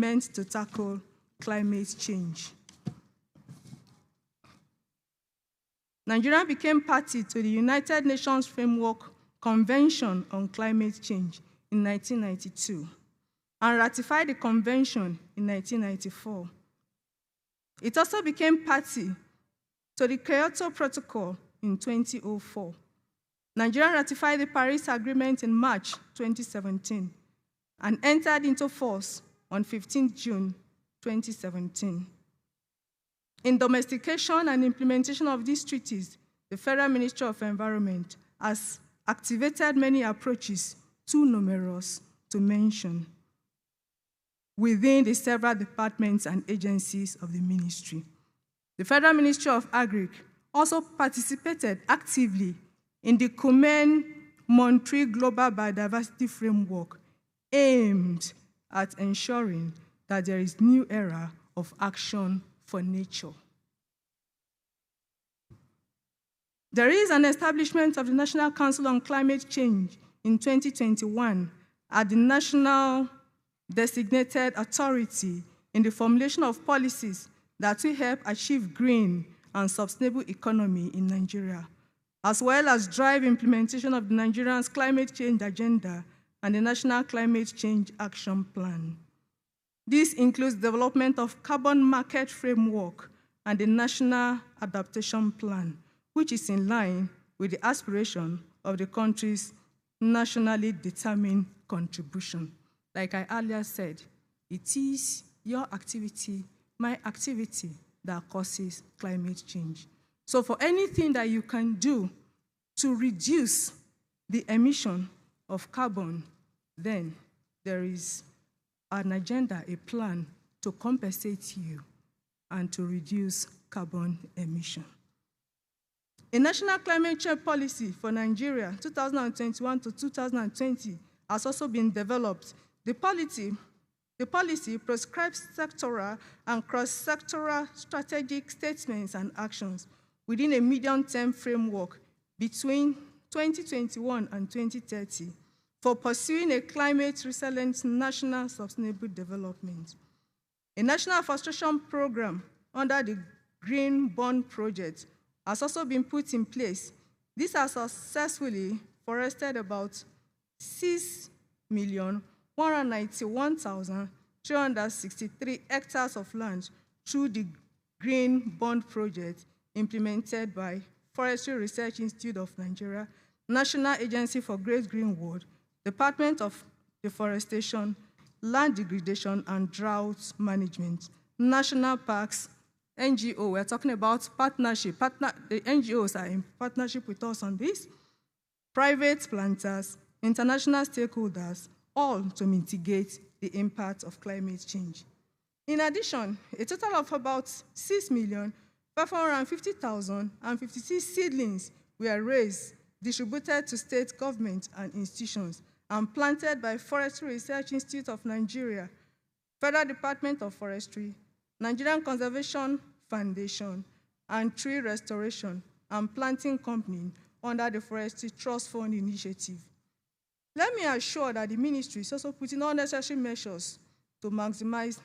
meant to tackle climate change. Nigeria became party to the United Nations Framework Convention on Climate Change in 1992 and ratified the convention in 1994. It also became party to the Kyoto Protocol in 2004. Nigeria ratified the Paris Agreement in March 2017 and entered into force on 15 June 2017. In domestication and implementation of these treaties, the Federal Ministry of Environment has activated many approaches, too numerous to mention, within the several departments and agencies of the ministry. The Federal Ministry of Agric also participated actively in the Kumen-Montreal Global Biodiversity Framework, aimed at ensuring that there is a new era of action for nature. There is an establishment of the National Council on Climate Change in 2021 at the national designated authority in the formulation of policies that will help achieve green and sustainable economy in Nigeria, as well as drive implementation of the Nigerian's climate change agenda and the National Climate Change Action Plan. This includes development of carbon market framework and the National Adaptation Plan, which is in line with the aspiration of the country's nationally determined contribution. Like I earlier said, it is your activity, my activity, that causes climate change. So for anything that you can do to reduce the emission of carbon, then there is an agenda, a plan to compensate you and to reduce carbon emission. A national climate change policy for Nigeria, 2021 to 2020, has also been developed. The policy prescribes sectoral and cross-sectoral strategic statements and actions within a medium-term framework between 2021 and 2030 for pursuing a climate-resilient national sustainable development. A national afforestation program under the Green Bond Project has also been put in place. This has successfully forested about 6,191,363 hectares of land through the Green Bond Project implemented by Forestry Research Institute of Nigeria, National Agency for Great Green World, Department of Deforestation, Land Degradation and Drought Management, National Parks, NGO. We're talking about partnership. The NGOs are in partnership with us on this. Private planters, international stakeholders, all to mitigate the impact of climate change. In addition, a total of about 6,550,056 seedlings were raised, distributed to state governments and institutions, and planted by Forestry Research Institute of Nigeria, Federal Department of Forestry, Nigerian Conservation Foundation, and Tree Restoration and Planting Company under the Forestry Trust Fund Initiative. Let me assure that the ministry is also putting all necessary measures to maximize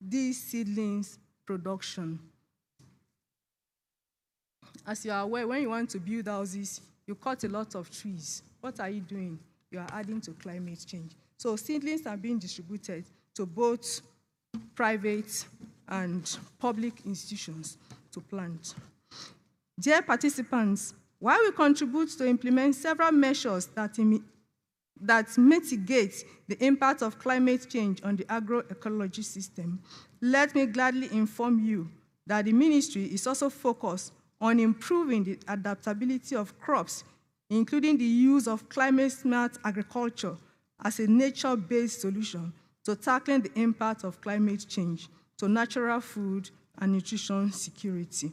these seedlings production. As you are aware, when you want to build houses, you cut a lot of trees. What are you doing? You are adding to climate change. So seedlings are being distributed to both private and public institutions to plant. Dear participants, while we contribute to implement several measures that mitigate the impact of climate change on the agroecology system, let me gladly inform you that the ministry is also focused on improving the adaptability of crops, including the use of climate-smart agriculture as a nature-based solution to tackling the impact of climate change to natural food and nutrition security.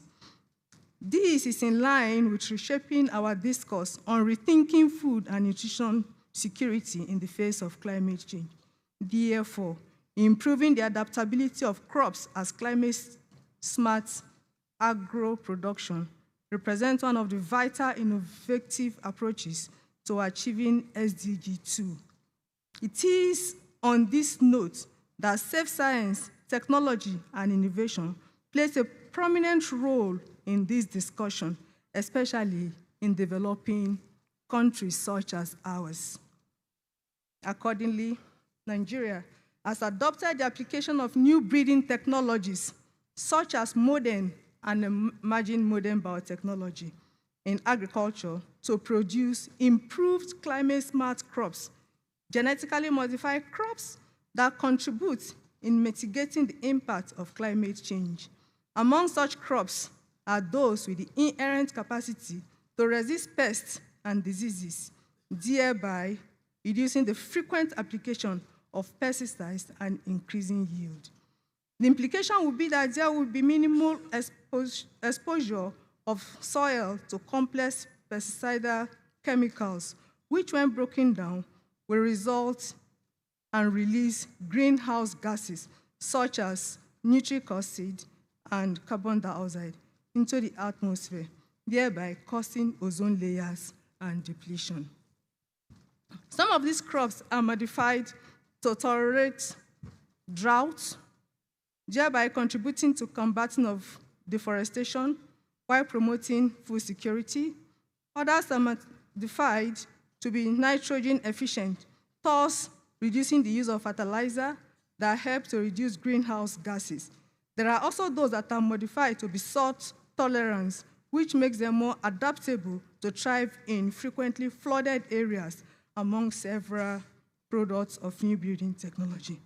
This is in line with reshaping our discourse on rethinking food and nutrition security in the face of climate change. Therefore, improving the adaptability of crops as climate-smart agro-production represents one of the vital innovative approaches to achieving SDG 2. It is on this note that safe science, technology, and innovation plays a prominent role in this discussion, especially in developing countries such as ours. Accordingly, Nigeria has adopted the application of new breeding technologies, such as modern and emerging modern biotechnology in agriculture to produce improved climate-smart crops, genetically modified crops that contribute in mitigating the impact of climate change. Among such crops are those with the inherent capacity to resist pests and diseases, thereby reducing the frequent application of pesticides and increasing yield. The implication would be that there will be minimal exposure of soil to complex pesticidal chemicals, which when broken down will result and release greenhouse gases such as nitric acid and carbon dioxide into the atmosphere, thereby causing ozone layers and depletion. Some of these crops are modified to tolerate drought, thereby contributing to combating of deforestation while promoting food security. Others are modified to be nitrogen efficient, thus reducing the use of fertilizer that help to reduce greenhouse gases. There are also those that are modified to be salt tolerant, which makes them more adaptable to thrive in frequently flooded areas, among several products of new breeding technology.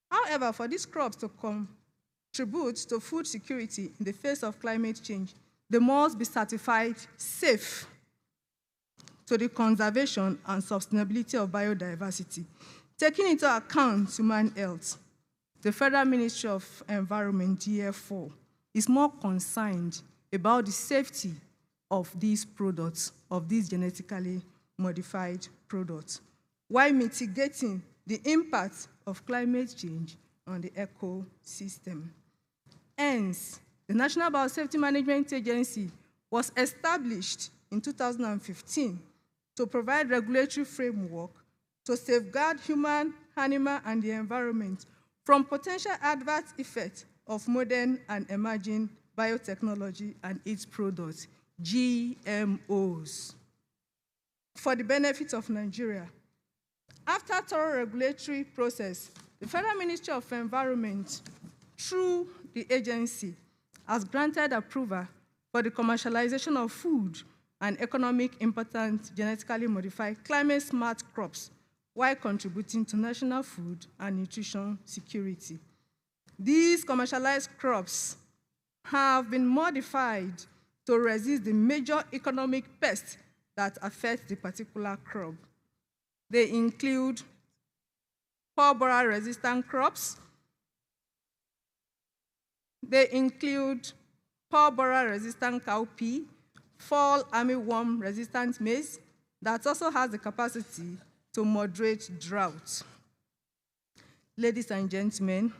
However, for these crops to contribute to food security in the face of climate change, they must be certified safe to the conservation and sustainability of biodiversity. Taking into account human health, the Federal Ministry of Environment, DF4, is more concerned about the safety of these products, of these genetically modified products, while mitigating the impact of climate change on the ecosystem. Hence, the National Biosafety Management Agency was established in 2015 to provide regulatory framework to safeguard human, animal, and the environment from potential adverse effects of modern and emerging biotechnology and its products, GMOs, for the benefit of Nigeria. After thorough regulatory process, the Federal Ministry of Environment, through the agency, has granted approval for the commercialization of food and economic important genetically modified climate-smart crops while contributing to national food and nutrition security. These commercialized crops have been modified to resist the major economic pests that affect the particular crop. They include pore borer-resistant crops. They include pore borer-resistant cowpea, fall armyworm-resistant maize that also has the capacity to moderate drought. Ladies and gentlemen,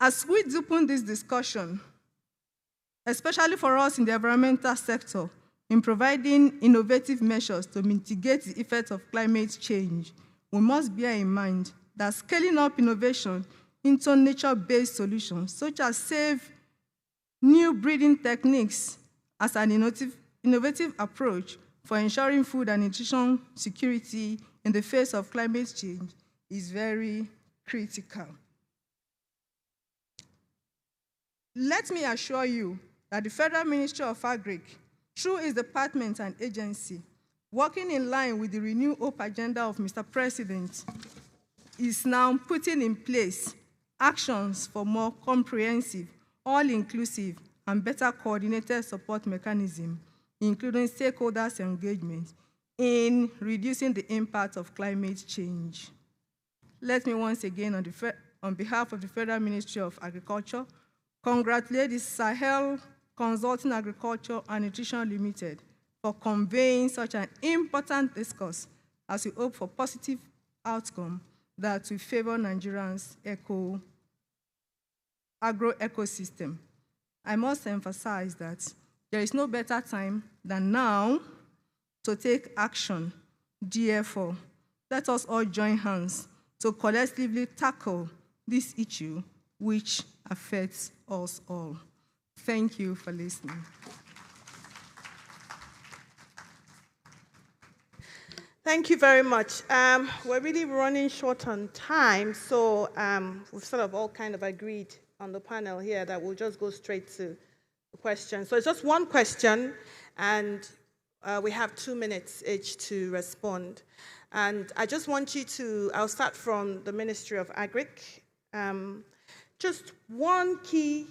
as we deepen this discussion, especially for us in the environmental sector, in providing innovative measures to mitigate the effects of climate change, we must bear in mind that scaling up innovation into nature-based solutions, such as safe new breeding techniques as an innovative approach for ensuring food and nutrition security in the face of climate change, is very critical. Let me assure you that the Federal Ministry of Agric, through its department and agency, working in line with the Renew Hope agenda of Mr. President, is now putting in place actions for more comprehensive, all-inclusive, and better coordinated support mechanism, including stakeholders' engagement in reducing the impact of climate change. Let me once again, on behalf of the Federal Ministry of Agriculture, congratulate the Sahel Consulting Agriculture and Nutrition Limited for conveying such an important discourse as we hope for positive outcome that will favor Nigerians' agro-ecosystem. I must emphasize that there is no better time than now to take action. Therefore, let us all join hands to collectively tackle this issue which affects us all. Thank you for listening. Thank you very much. We're really running short on time, so we've sort of all kind of agreed on the panel here that we'll just go straight to the question. So it's just one question, and we have 2 minutes each to respond. And I just want you to, I'll start from the Ministry of Agric. Just one key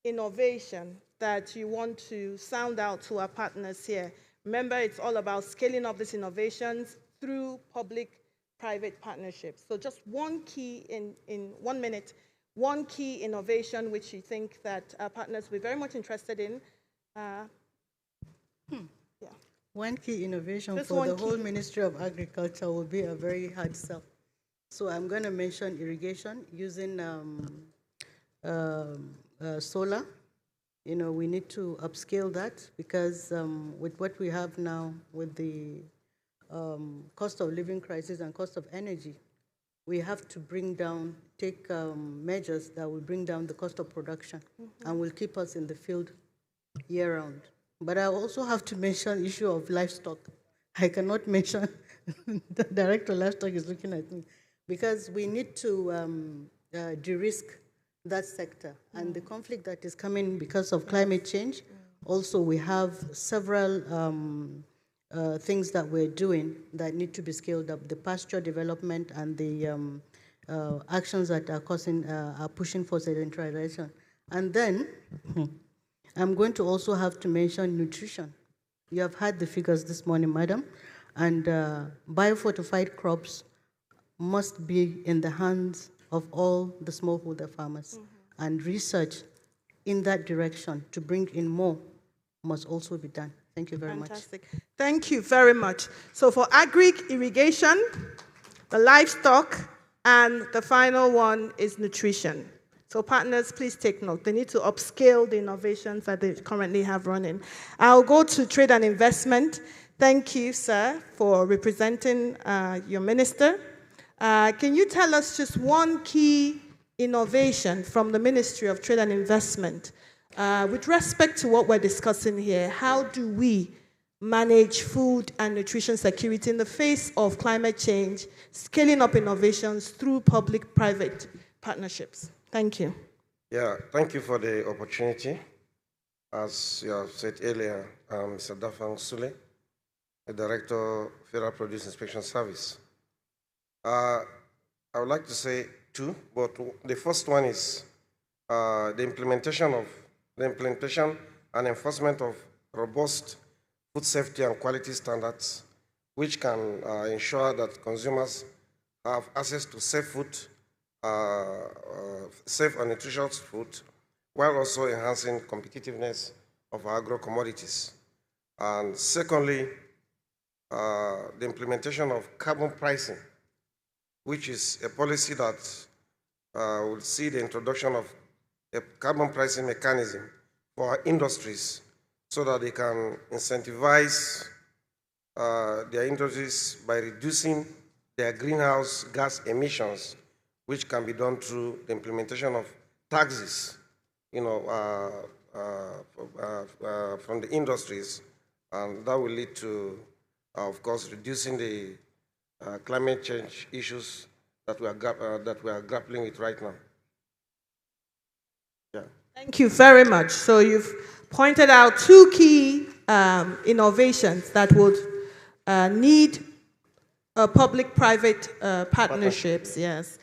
innovation that you want to sound out to our partners here. Remember, it's all about scaling up these innovations through public-private partnerships. So just one key in 1 minute, one key innovation which you think that our partners will be very much interested in. Yeah. One key innovation just for the whole Ministry of Agriculture will be a very hard sell. So I'm going to mention irrigation using solar. You know, we need to upscale that because with what we have now, with the cost of living crisis and cost of energy, we have to take measures that will bring down the cost of production and will keep us in the field year-round. But I also have to mention the issue of livestock. I cannot mention, the Director of Livestock is looking at me, because we need to de-risk that sector. And the conflict that is coming because of climate change, also we have several things that we're doing that need to be scaled up. The pasture development and the actions that are pushing for sedentarization. And then, I'm going to also have to mention nutrition. You have had the figures this morning, madam, and biofortified crops must be in the hands of all the smallholder farmers. And research in that direction to bring in more must also be done. Thank you very much. Fantastic. Thank you very much. So for agric, irrigation, the livestock, and the final one is nutrition. So partners, please take note. They need to upscale the innovations that they currently have running. I'll go to trade and investment. Thank you, sir, for representing your minister. Can you tell us just one key innovation from the Ministry of Trade and Investment with respect to what we're discussing here? How do we manage food and nutrition security in the face of climate change, scaling up innovations through public-private partnerships? Thank you. Yeah, thank you for the opportunity. As you have said earlier, I'm Mr. Dafang Sule, the Director of Federal Produce Inspection Service. I would like to say two, but the first one is the implementation and enforcement of robust food safety and quality standards, which can ensure that consumers have access to safe food, safe and nutritious food, while also enhancing competitiveness of agro commodities. And secondly, the implementation of carbon pricing, which is a policy that will see the introduction of a carbon pricing mechanism for our industries so that they can incentivize their industries by reducing their greenhouse gas emissions, which can be done through the implementation of taxes, from the industries, and that will lead to, of course, reducing the climate change issues that we are grappling with right now. Yeah. Thank you very much. So you've pointed out two key innovations that would need public-private partnerships. Yes.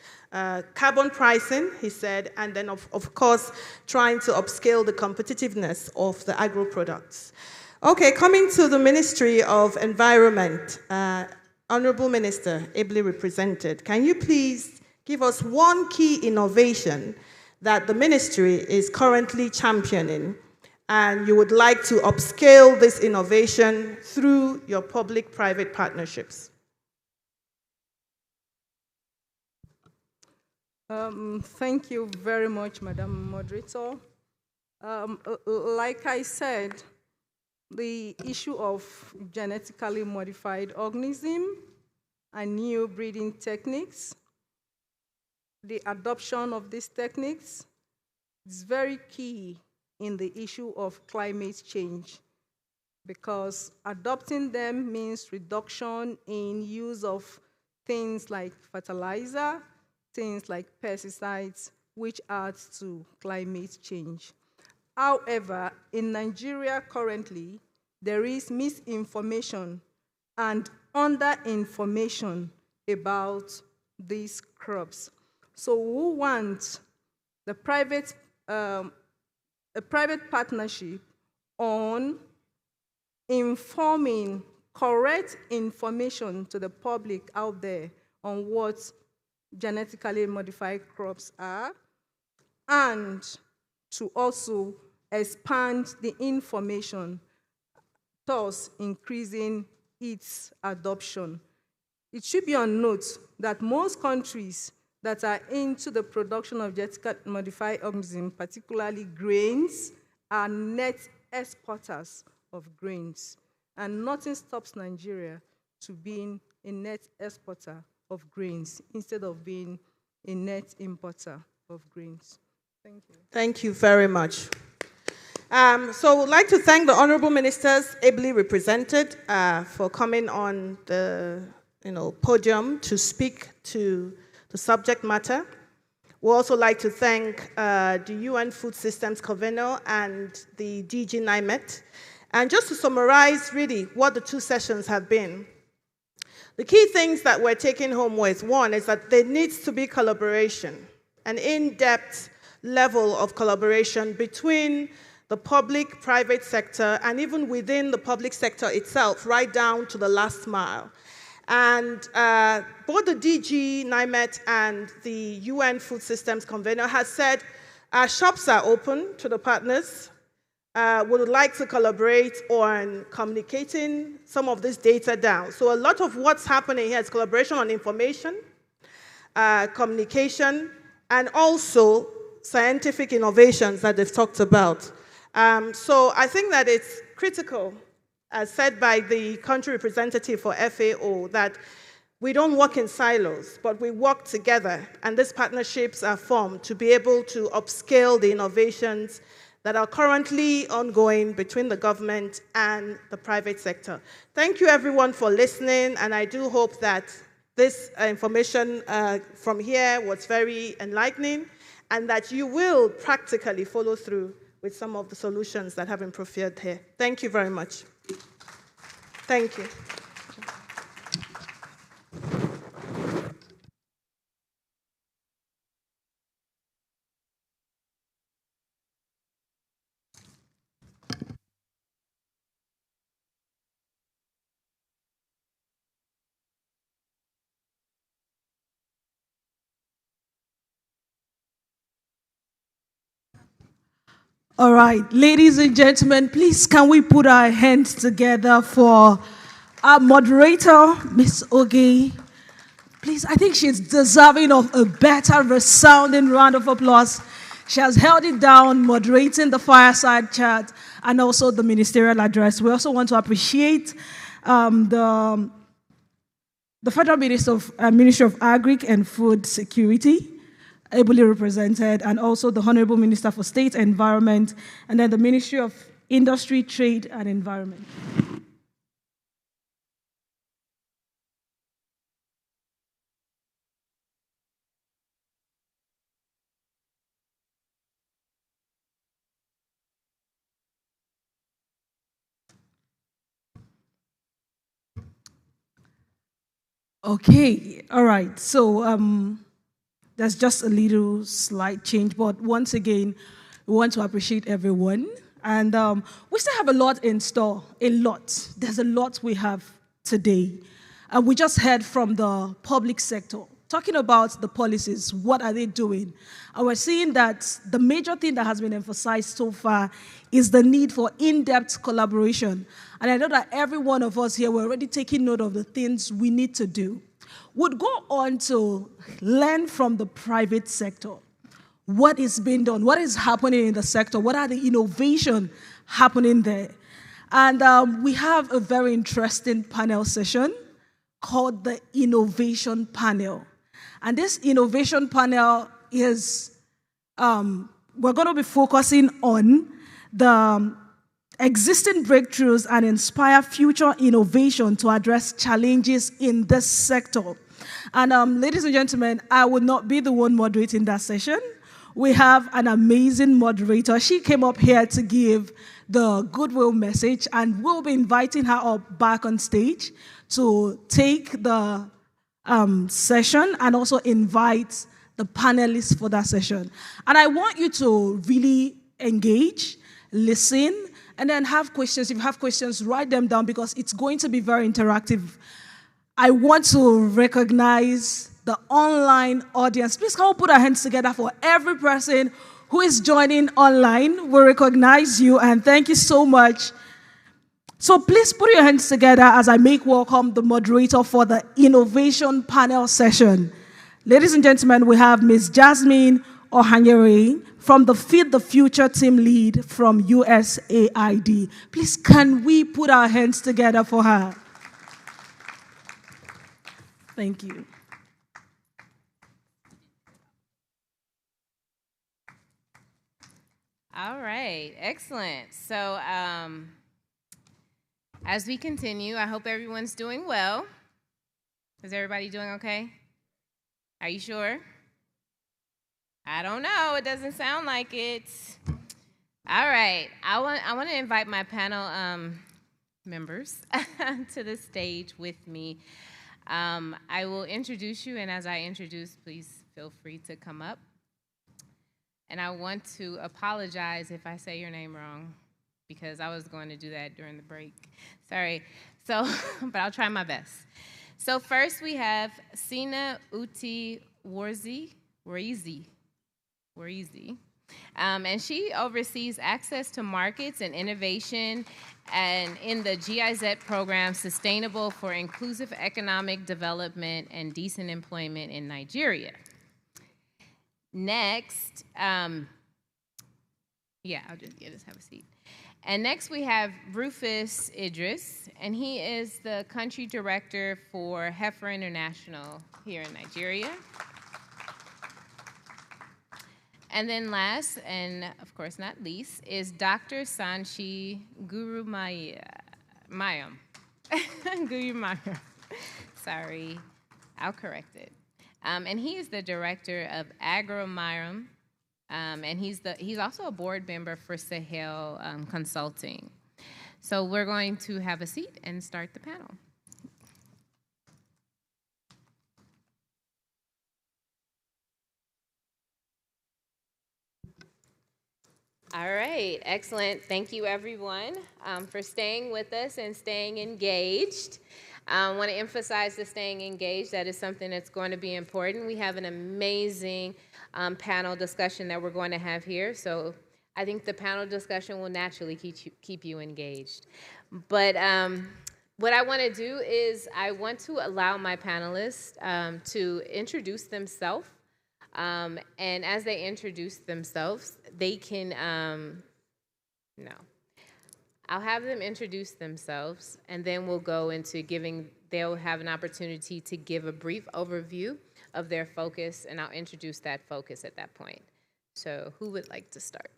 Carbon pricing, he said, and then of course trying to upscale the competitiveness of the agro products. Okay, coming to the Ministry of Environment, Honorable Minister, ably represented, can you please give us one key innovation that the ministry is currently championing and you would like to upscale this innovation through your public-private partnerships? Thank you very much, Madam Moderator. Like I said, the issue of genetically modified organisms and new breeding techniques the adoption of these techniques is very key in the issue of climate change, because adopting them means reduction in use of things like fertilizer, things like pesticides, which adds to climate change. However, in Nigeria currently, there is misinformation and under-information about these crops. So we want a private partnership on informing correct information to the public out there on what genetically modified crops are, and to also expand the information, thus increasing its adoption. It should be on note that most countries that are into the production of genetically modified organisms, particularly grains, are net exporters of grains. And nothing stops Nigeria to being a net exporter of grains instead of being a net importer of grains. Thank you. Thank you very much. So we'd like to thank the honorable ministers ably represented for coming on the podium to speak to the subject matter. We'd also like to thank the UN Food Systems Convener and the DG NIMET. And just to summarize really what the two sessions have been, the key things that we're taking home with, one, is that there needs to be collaboration, an in-depth level of collaboration between the public, private sector, and even within the public sector itself, right down to the last mile. And both the DG, NIMET, and the UN Food Systems Convener has said our shops are open to the partners. We would like to collaborate on communicating some of this data down. So a lot of what's happening here is collaboration on information, communication, and also scientific innovations that they've talked about. So I think that it's critical, as said by the country representative for FAO, that we don't work in silos, but we work together, and these partnerships are formed to be able to upscale the innovations that are currently ongoing between the government and the private sector. Thank you, everyone, for listening, and I do hope that this information from here was very enlightening, and that you will practically follow through with some of the solutions that have been proffered here. Thank you very much. Thank you. All right, ladies and gentlemen, please can we put our hands together for our moderator, Ms. Oge. Please, I think she's deserving of a better resounding round of applause. She has held it down, moderating the fireside chat and also the ministerial address. We also want to appreciate the Federal Ministry of Agri and Food Security, ably represented, and also the Honorable Minister for State Environment, and then the Ministry of Industry, Trade, and Environment. Okay, all right, so there's just a little slight change, but once again, we want to appreciate everyone. And we still have a lot in store, a lot. There's a lot we have today. And we just heard from the public sector, talking about the policies, what are they doing? And we're seeing that the major thing that has been emphasized so far is the need for in-depth collaboration. And I know that every one of us here, we're already taking note of the things we need to do. Would go on to learn from the private sector what is being done, what is happening in the sector, what are the innovations happening there. And we have a very interesting panel session called the Innovation Panel. And this innovation panel is, we're going to be focusing on the existing breakthroughs and inspire future innovation to address challenges in this sector. And ladies and gentlemen, I will not be the one moderating that session. We have an amazing moderator. She came up here to give the goodwill message, and we'll be inviting her up back on stage to take the session and also invite the panelists for that session. And I want you to really engage, listen, and then have questions. If you have questions, write them down because it's going to be very interactive. I want to recognize the online audience. Please come put our hands together for every person who is joining online. We recognize you and thank you so much. So please put your hands together as I make welcome the moderator for the innovation panel session. Ladies and gentlemen, we have Ms. Jasmine Ohanyere from the Feed the Future team lead from USAID. Please, can we put our hands together for her? Thank you. All right, excellent. So as we continue, I hope everyone's doing well. Is everybody doing okay? Are you sure? I don't know. It doesn't sound like it. All right. I want to invite my panel members to the stage with me. I will introduce you, and as I introduce, please feel free to come up. And I want to apologize if I say your name wrong, because I was going to do that during the break. Sorry. So, but I'll try my best. So first we have Sina Uti Warzi. And she oversees access to markets and innovation and in the GIZ program, Sustainable for Inclusive Economic Development and Decent Employment in Nigeria. Next, I'll just have a seat. And next we have Rufus Idris, and he is the country director for Heifer International here in Nigeria. And then last, and of course not least, is Dr. Sanchi Gurumayam. Gurumayam. Sorry, I'll correct it. And he is the director of Agromayam, and he's also a board member for Sahel Consulting. So we're going to have a seat and start the panel. All right, excellent. Thank you, everyone, for staying with us and staying engaged. I want to emphasize the staying engaged. That is something that's going to be important. We have an amazing panel discussion that we're going to have here. So I think the panel discussion will naturally keep you engaged. But what I want to do is I want to allow my panelists to introduce themselves. And as they introduce themselves, they can, I'll have them introduce themselves, and then we'll go into they'll have an opportunity to give a brief overview of their focus, and I'll introduce that focus at that point. So who would like to start?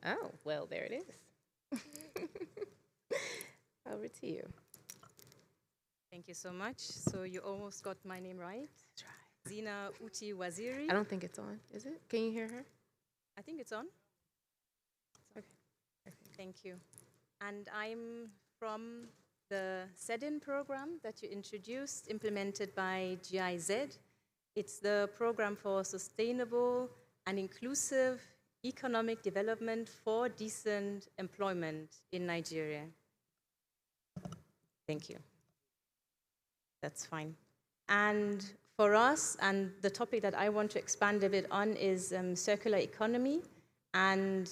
Oh, well, there it is. Over to you. Thank you so much. So you almost got my name right. Try. Zina Uti Waziri. I don't think it's on, is it? Can you hear her? I think it's on. Okay. Thank you. And I'm from the SEDIN program that you introduced, implemented by GIZ. It's the program for sustainable and inclusive economic development for decent employment in Nigeria. Thank you. That's fine. And for us, and the topic that I want to expand a bit on is circular economy, and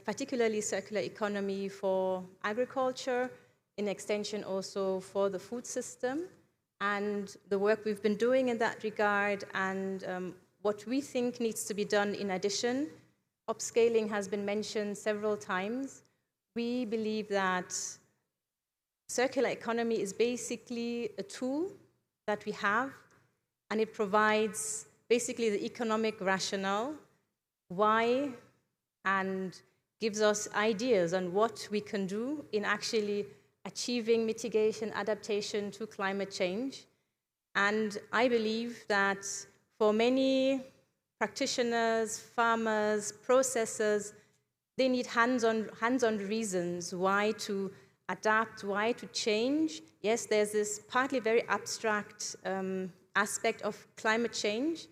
particularly circular economy for agriculture, in extension also for the food system, and the work we've been doing in that regard, and what we think needs to be done in addition. Upscaling has been mentioned several times. We believe that circular economy is basically a tool that we have and it provides basically the economic rationale, why, and gives us ideas on what we can do in actually achieving mitigation, adaptation to climate change. And I believe that for many practitioners, farmers, processors, they need hands-on reasons why to adapt, why to change. Yes, there's this partly very abstract aspect of climate change,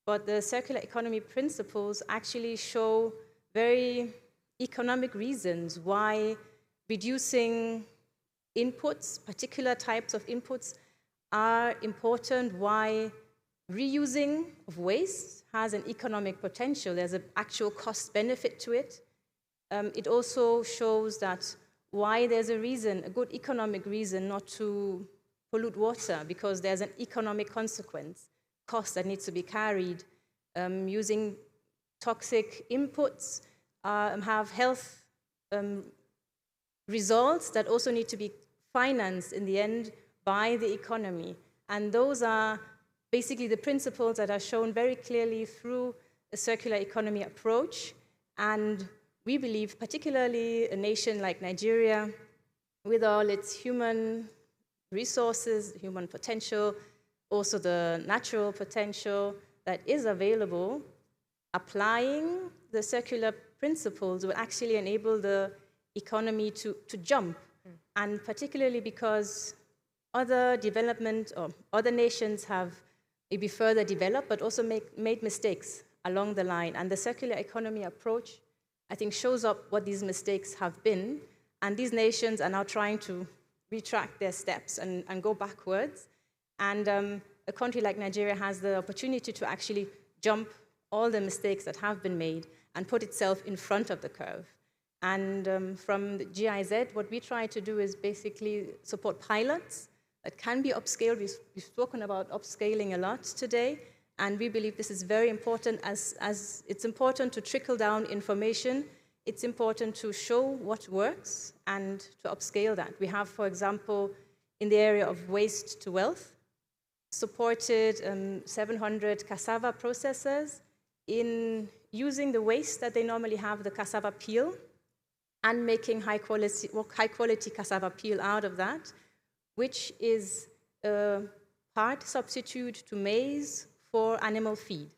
but the circular economy principles actually show very economic reasons why reducing inputs, particular types of inputs, are important, why reusing of waste has an economic potential. There's an actual cost benefit to it. It also shows that why there's a reason, a good economic reason not to pollute water, because there's an economic consequence, cost that needs to be carried. Using toxic inputs have health results that also need to be financed in the end by the economy. And those are basically the principles that are shown very clearly through a circular economy approach. And we believe, particularly a nation like Nigeria, with all its human resources, human potential, also the natural potential that is available, applying the circular principles will actually enable the economy to jump. And particularly because other development or other nations have maybe further developed, but also made mistakes along the line. And the circular economy approach, I think, shows up what these mistakes have been. And these nations are now trying to retract their steps and go backwards. And a country like Nigeria has the opportunity to actually jump all the mistakes that have been made and put itself in front of the curve. And from the GIZ, what we try to do is basically support pilots that can be upscaled. We've spoken about upscaling a lot today, and we believe this is very important. As it's important to trickle down information, it's important to show what works and to upscale that. We have, for example, in the area of waste to wealth, supported 700 cassava processors in using the waste that they normally have, the cassava peel, and making high quality cassava peel out of that, which is a part substitute to maize for animal feed.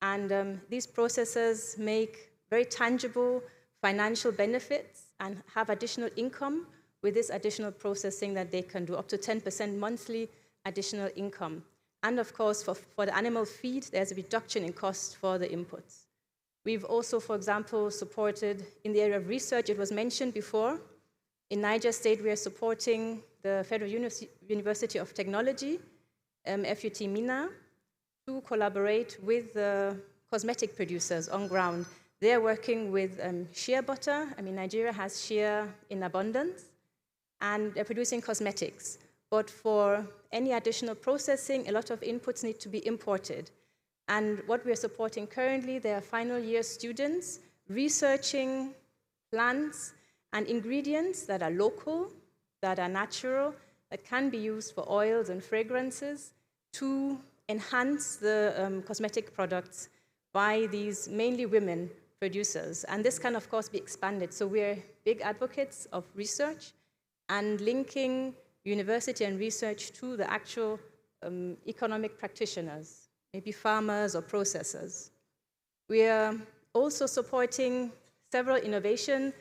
And these processors make very tangible financial benefits and have additional income with this additional processing that they can do, up to 10% monthly additional income. And of course, for the animal feed, there's a reduction in cost for the inputs. We've also, for example, supported in the area of research. It was mentioned before. In Niger State, we are supporting the Federal University of Technology, FUT Mina, to collaborate with the cosmetic producers on ground. They are working with shea butter. I mean, Nigeria has shea in abundance, and they're producing cosmetics. But for any additional processing, a lot of inputs need to be imported. And what we are supporting currently, they are final year students researching plants and ingredients that are local, that are natural, that can be used for oils and fragrances to enhance the cosmetic products by these mainly women producers. And this can, of course, be expanded. So we're big advocates of research and linking university and research to the actual economic practitioners, maybe farmers or processors. We are also supporting several innovation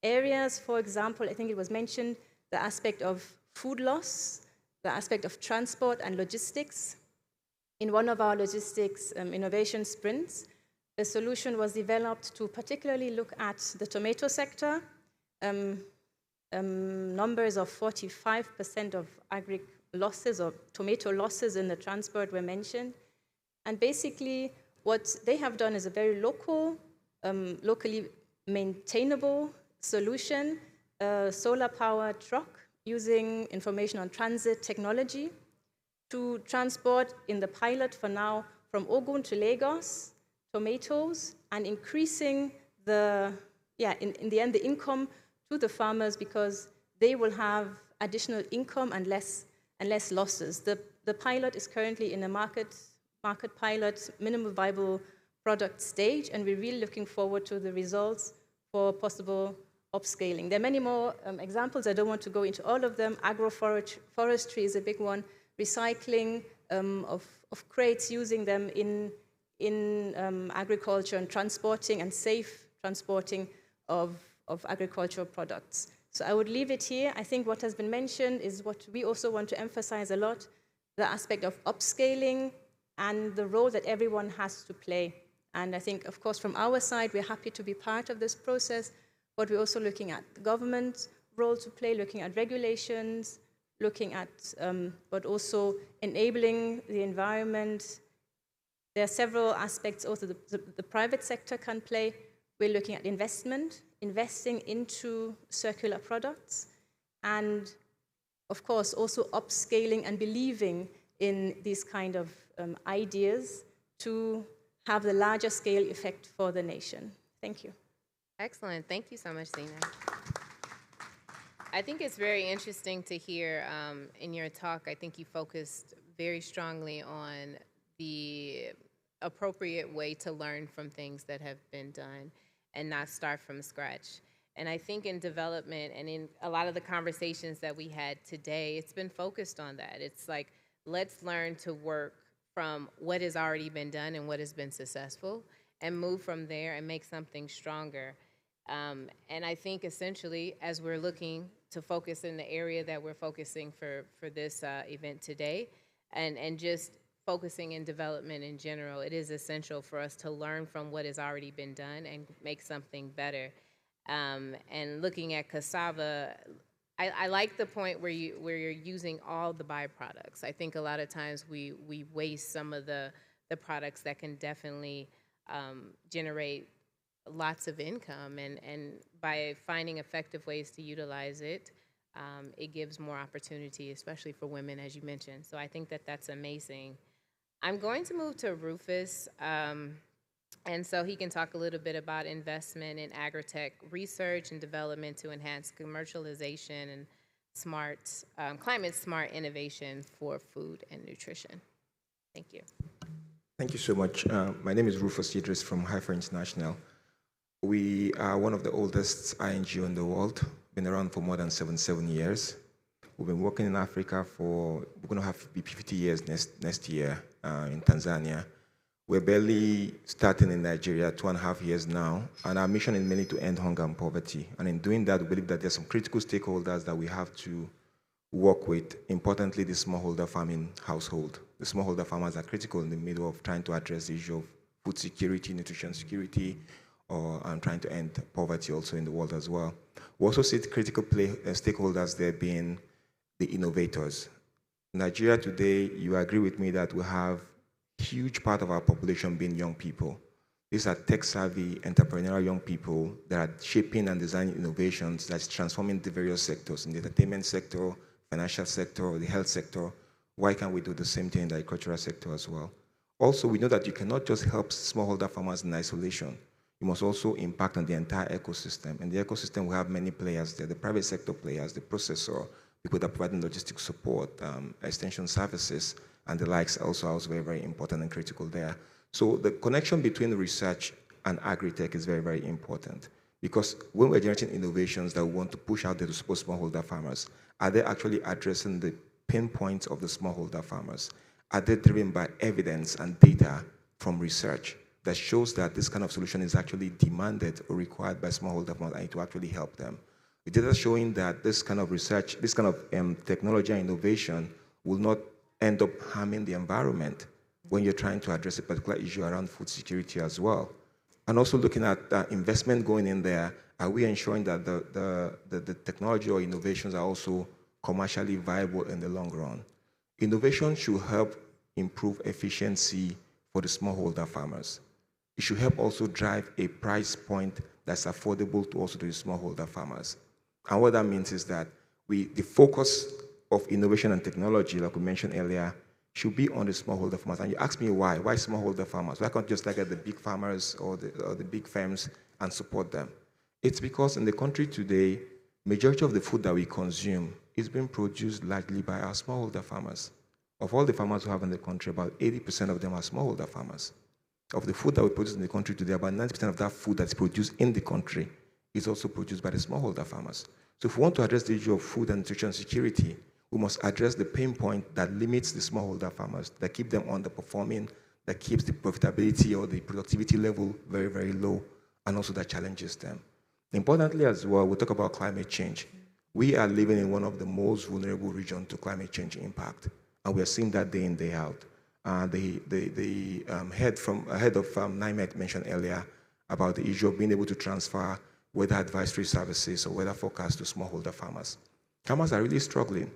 areas. For example, I think it was mentioned, the aspect of food loss, the aspect of transport and logistics. In one of our logistics innovation sprints, a solution was developed to particularly look at the tomato sector. Numbers of 45% of agri losses or tomato losses in the transport were mentioned. And basically, what they have done is a very locally maintainable solution, a solar-powered truck using information on transit technology to transport in the pilot for now from Ogun to Lagos tomatoes and increasing in the end, the income to the farmers because they will have additional income and less losses. The the pilot is currently in a market pilot, minimum viable product stage, and we're really looking forward to the results for possible upscaling. There are many more examples. I don't want to go into all of them. Agroforestry is a big one. Recycling of crates, using them in agriculture, and transporting and safe transporting of agricultural products. So I would leave it here. I think what has been mentioned is what we also want to emphasize a lot, the aspect of upscaling and the role that everyone has to play. And I think, of course, from our side, we're happy to be part of this process, but we're also looking at the government's role to play, looking at regulations, looking at, but also enabling the environment. There are several aspects also the private sector can play. We're looking at investing into circular products, and of course also upscaling and believing in these kind of ideas to have the larger scale effect for the nation. Thank you. Excellent. Thank you so much, Zena. I think it's very interesting to hear in your talk, I think you focused very strongly on the appropriate way to learn from things that have been done and not start from scratch. And I think in development and in a lot of the conversations that we had today, it's been focused on that. It's like, let's learn to work from what has already been done and what has been successful and move from there and make something stronger. And I think essentially, as we're looking to focus in the area that we're focusing for this event today, and just focusing in development in general, it is essential for us to learn from what has already been done and make something better. And looking at cassava, I like the point where you're using all the byproducts. I think a lot of times we waste some of the products that can definitely generate lots of income, and by finding effective ways to utilize it, it gives more opportunity, especially for women, as you mentioned. So I think that that's amazing. I'm going to move to Rufus, and so he can talk a little bit about investment in agri-tech research and development to enhance commercialization and climate-smart innovation for food and nutrition. Thank you. Thank you so much. My name is Rufus Idris from Haifa International. We are one of the oldest INGO in the world, been around for more than 77 years. We've been working in Africa we're going to be 50 years next year in Tanzania. We're barely starting in Nigeria, 2.5 years now, and our mission is mainly to end hunger and poverty. And in doing that, we believe that there's some critical stakeholders that we have to work with, importantly, the smallholder farming household. The smallholder farmers are critical in the middle of trying to address the issue of food security, nutrition security, or trying to end poverty also in the world as well. We also see critical stakeholders there being the innovators. In Nigeria today, you agree with me that we have a huge part of our population being young people. These are tech-savvy, entrepreneurial young people that are shaping and designing innovations that's transforming the various sectors, in the entertainment sector, financial sector, or the health sector. Why can't we do the same thing in the agricultural sector as well? Also, we know that you cannot just help smallholder farmers in isolation. You must also impact on the entire ecosystem. In the ecosystem, we have many players there, the private sector players, the processor, people that are providing logistic support, extension services, and the likes also very, very important and critical there. So the connection between research and agri-tech is very, very important, because when we're generating innovations that we want to push out there to support smallholder farmers, are they actually addressing the pain points of the smallholder farmers? Are they driven by evidence and data from research that shows that this kind of solution is actually demanded or required by smallholder farmers and to actually help them? The data showing that this kind of research, this kind of technology and innovation will not end up harming the environment when you're trying to address a particular issue around food security as well. And also looking at investment going in there, are we ensuring that the technology or innovations are also commercially viable in the long run? Innovation should help improve efficiency for the smallholder farmers. It should help also drive a price point that's affordable to also the smallholder farmers. And what that means is that the focus of innovation and technology, like we mentioned earlier, should be on the smallholder farmers. And you ask me why? Why smallholder farmers? Why can't just get the big farmers or the big firms and support them? It's because in the country today, majority of the food that we consume is being produced largely by our smallholder farmers. Of all the farmers who have in the country, about 80% of them are smallholder farmers. Of the food that we produce in the country today, about 90% of that food that's produced in the country is also produced by the smallholder farmers. So if we want to address the issue of food and nutrition security, we must address the pain point that limits the smallholder farmers, that keep them underperforming, that keeps the profitability or the productivity level very, very low, and also that challenges them. Importantly as well, we talk about climate change. We are living in one of the most vulnerable regions to climate change impact, and we are seeing that day in, day out. The head of NIMET mentioned earlier about the issue of being able to transfer weather advisory services or weather forecasts to smallholder farmers. Farmers are really struggling.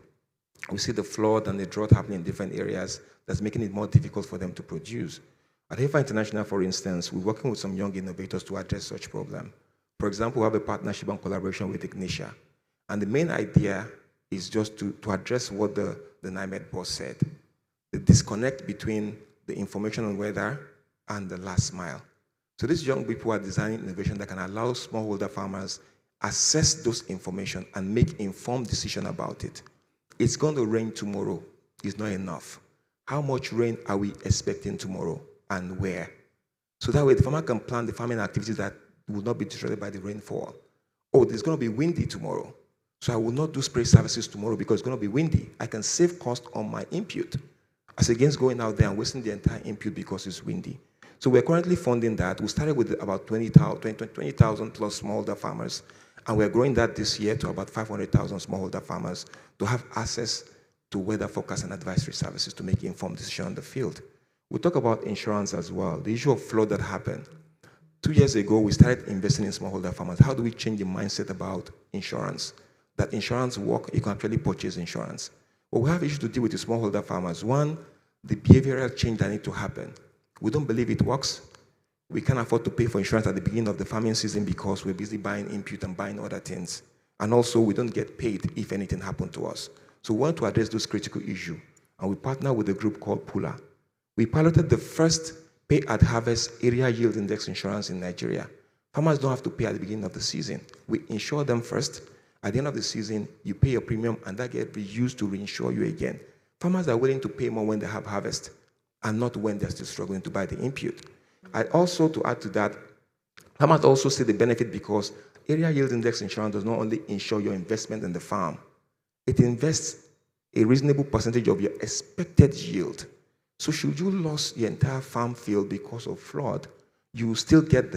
We see the flood and the drought happening in different areas that's making it more difficult for them to produce. At HEFA International, for instance, we're working with some young innovators to address such problem. For example, we have a partnership and collaboration with Ignitia. And the main idea is just to address what the NIMET boss said, the disconnect between the information on weather and the last mile. So these young people are designing innovation that can allow smallholder farmers assess those information and make informed decision about it. It's going to rain tomorrow. It's not enough. How much rain are we expecting tomorrow and where? So that way the farmer can plan the farming activities that will not be disrupted by the rainfall. Oh, there's going to be windy tomorrow. So I will not do spray services tomorrow because it's going to be windy. I can save cost on my input as against going out there and wasting the entire input because it's windy. So we're currently funding that. We started with about 20,000 plus smallholder farmers, and we're growing that this year to about 500,000 smallholder farmers to have access to weather forecast and advisory services to make informed decisions on the field. We'll talk about insurance as well. The issue of flood that happened. 2 years ago, we started investing in smallholder farmers. How do we change the mindset about insurance? That insurance work, you can actually purchase insurance. But we have issues to deal with the smallholder farmers. One, the behavioral change that needs to happen. We don't believe it works. We can't afford to pay for insurance at the beginning of the farming season because we're busy buying input and buying other things. And also, we don't get paid if anything happened to us. So we want to address those critical issues. And we partner with a group called Pula. We piloted the first pay-at-harvest area yield index insurance in Nigeria. Farmers don't have to pay at the beginning of the season. We insure them first. At the end of the season, you pay your premium, and that gets reused to reinsure you again. Farmers are willing to pay more when they have harvest and not when they're still struggling to buy the input. I also, to add to that, farmers also see the benefit because area yield index insurance does not only insure your investment in the farm, it invests a reasonable percentage of your expected yield. So should you lose your entire farm field because of flood, you still get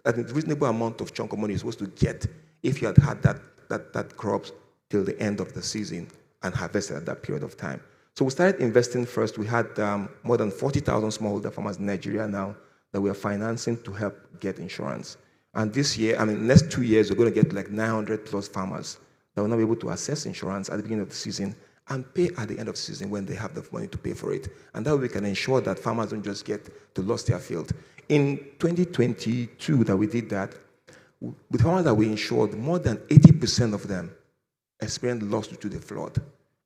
a reasonable amount of chunk of money you're supposed to get if you had that crops till the end of the season and harvested at that period of time. So we started investing first. We had more than 40,000 smallholder farmers in Nigeria now that we are financing to help get insurance. And this year, next 2 years, we're going to get like 900 plus farmers that will now be able to access insurance at the beginning of the season and pay at the end of the season when they have the money to pay for it. And that way we can ensure that farmers don't just get to lose their field. In 2022 that we did that, with farmers that we insured, more than 80% of them experienced loss due to the flood,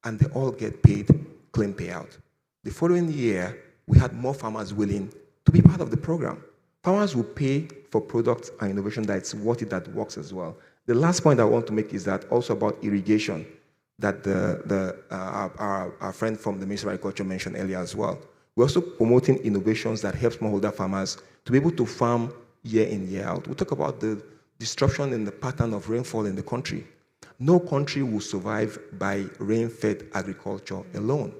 and they all get paid claim payout. The following year, we had more farmers willing to be part of the program. Farmers will pay for products and innovation that's worth it, that works as well. The last point I want to make is that also about irrigation that our friend from the Ministry of Agriculture mentioned earlier as well. We're also promoting innovations that help smallholder farmers to be able to farm year in, year out. We'll talk about the disruption in the pattern of rainfall in the country. No country will survive by rain-fed agriculture alone.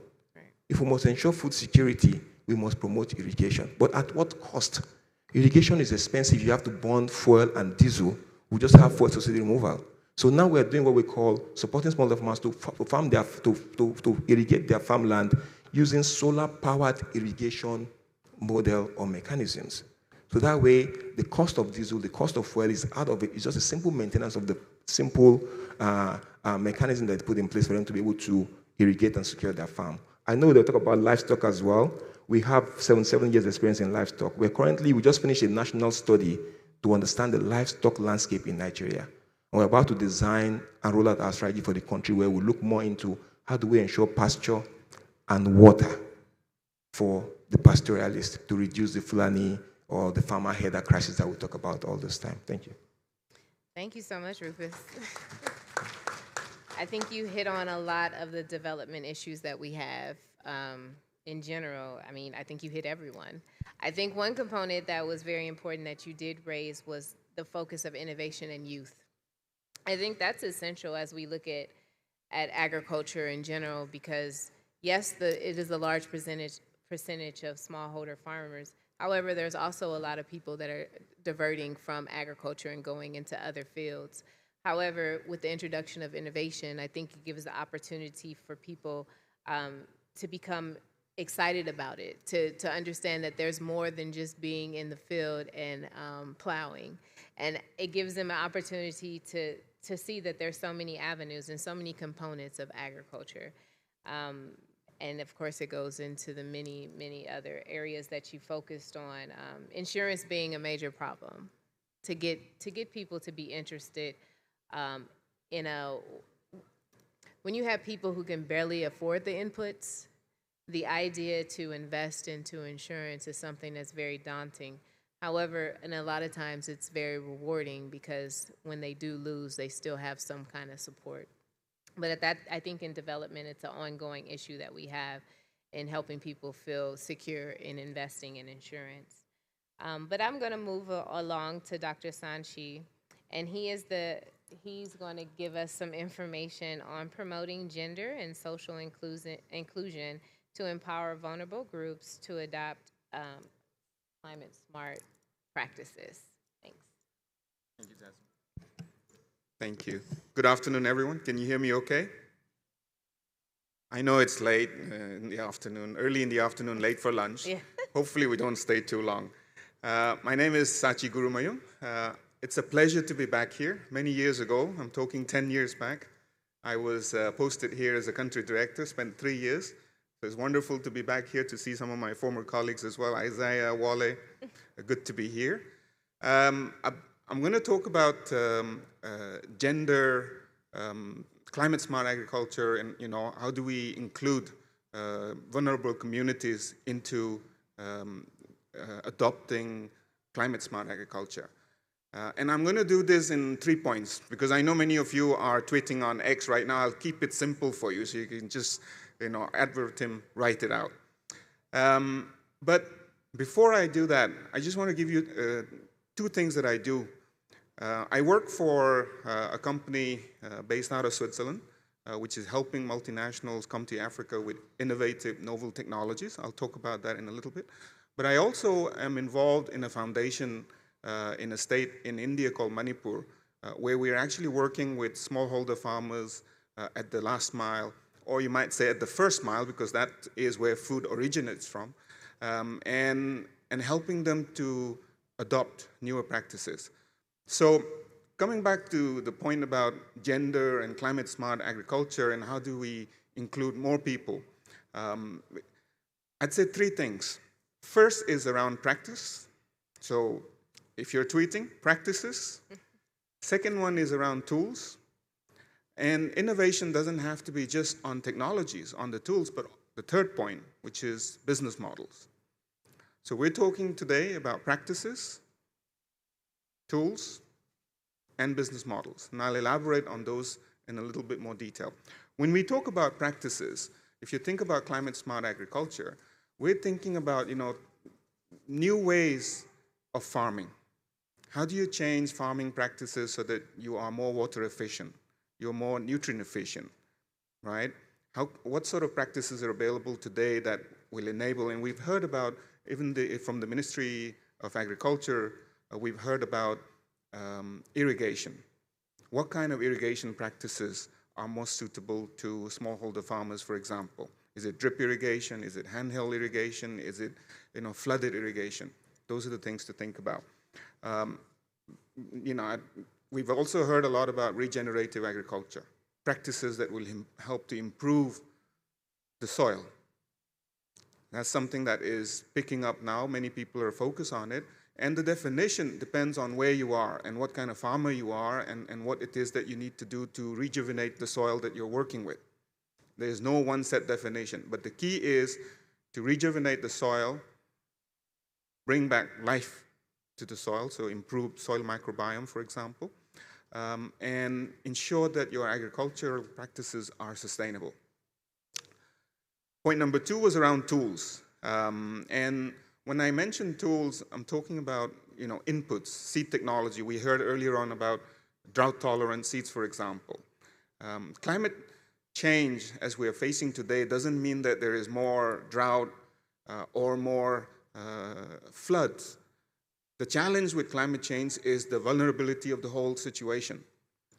If we must ensure food security, we must promote irrigation. But at what cost? Irrigation is expensive. You have to burn fuel and diesel. We just have fuel subsidy removal. So now we're doing what we call supporting smallholder farmers to irrigate their farmland using solar-powered irrigation model or mechanisms. So that way, the cost of diesel, the cost of fuel is out of it. It's just a simple maintenance of the simple mechanism that's put in place for them to be able to irrigate and secure their farm. I know they'll talk about livestock as well. We have 7 years experience in livestock. We just finished a national study to understand the livestock landscape in Nigeria. And we're about to design and roll out our strategy for the country where we look more into how do we ensure pasture and water for the pastoralist to reduce the Fulani or the farmer header crisis that we talk about all this time. Thank you. Thank you so much, Rufus. I think you hit on a lot of the development issues that we have in general, I mean, I think you hit everyone. I think one component that was very important that you did raise was the focus of innovation and youth. I think that's essential as we look at agriculture in general, because yes, it is a large percentage of smallholder farmers. However, there's also a lot of people that are diverting from agriculture and going into other fields. However, with the introduction of innovation, I think it gives the opportunity for people to become excited about it, to understand that there's more than just being in the field and plowing. And it gives them an opportunity to see that there's so many avenues and so many components of agriculture. And of course, it goes into the many, many other areas that you focused on. Insurance being a major problem to get people to be interested in when you have people who can barely afford the inputs, the idea to invest into insurance is something that's very daunting. However, and a lot of times it's very rewarding because when they do lose, they still have some kind of support. But at that, I think in development, it's an ongoing issue that we have in helping people feel secure in investing in insurance. But I'm going to move along to Dr. Sanchi, and he's going to give us some information on promoting gender and social inclusion to empower vulnerable groups to adopt climate smart practices. Thanks. Thank you, Jasmine. Thank you. Good afternoon, everyone. Can you hear me okay? I know it's late in the afternoon, early in the afternoon, late for lunch. Yeah. Hopefully we don't stay too long. My name is Sachi Gurumayum. It's a pleasure to be back here. Many years ago, I'm talking 10 years back, I was posted here as a country director, spent 3 years. So it's wonderful to be back here to see some of my former colleagues as well, Isaiah, Wale. Good to be here. I'm going to talk about gender, climate smart agriculture, and how do we include vulnerable communities into adopting climate smart agriculture. And I'm going to do this in 3 points because I know many of you are tweeting on X right now. I'll keep it simple for you so you can just advertim, write it out. But before I do that, I just want to give you 2 things that I do. I work for a company based out of Switzerland, which is helping multinationals come to Africa with innovative, novel technologies. I'll talk about that in a little bit. But I also am involved in a foundation in a state in India called Manipur, where we're actually working with smallholder farmers at the last mile, or you might say at the first mile, because that is where food originates from, and helping them to adopt newer practices. So coming back to the point about gender and climate smart agriculture and how do we include more people, I'd say 3 things. First is around practice. So if you're tweeting, practices. Second one is around tools. And innovation doesn't have to be just on technologies, on the tools, but the third point, which is business models. So we're talking today about practices, tools, and business models. And I'll elaborate on those in a little bit more detail. When we talk about practices, if you think about climate smart agriculture, we're thinking about, new ways of farming. How do you change farming practices so that you are more water efficient, you're more nutrient efficient, right? What sort of practices are available today that will enable, and we've heard about, even from the Ministry of Agriculture, we've heard about irrigation. What kind of irrigation practices are most suitable to smallholder farmers, for example? Is it drip irrigation? Is it handheld irrigation? Is it flooded irrigation? Those are the things to think about. We've also heard a lot about regenerative agriculture, practices that will help to improve the soil. That's something that is picking up now. Many people are focused on it. And the definition depends on where you are and what kind of farmer you are and what it is that you need to do to rejuvenate the soil that you're working with. There's no one set definition. But the key is to rejuvenate the soil, bring back life to the soil, so improve soil microbiome, for example, and ensure that your agricultural practices are sustainable. Point number 2 was around tools. And when I mention tools, I'm talking about inputs, seed technology. We heard earlier on about drought-tolerant seeds, for example. Climate change, as we are facing today, doesn't mean that there is more drought or more floods. The challenge with climate change is the vulnerability of the whole situation.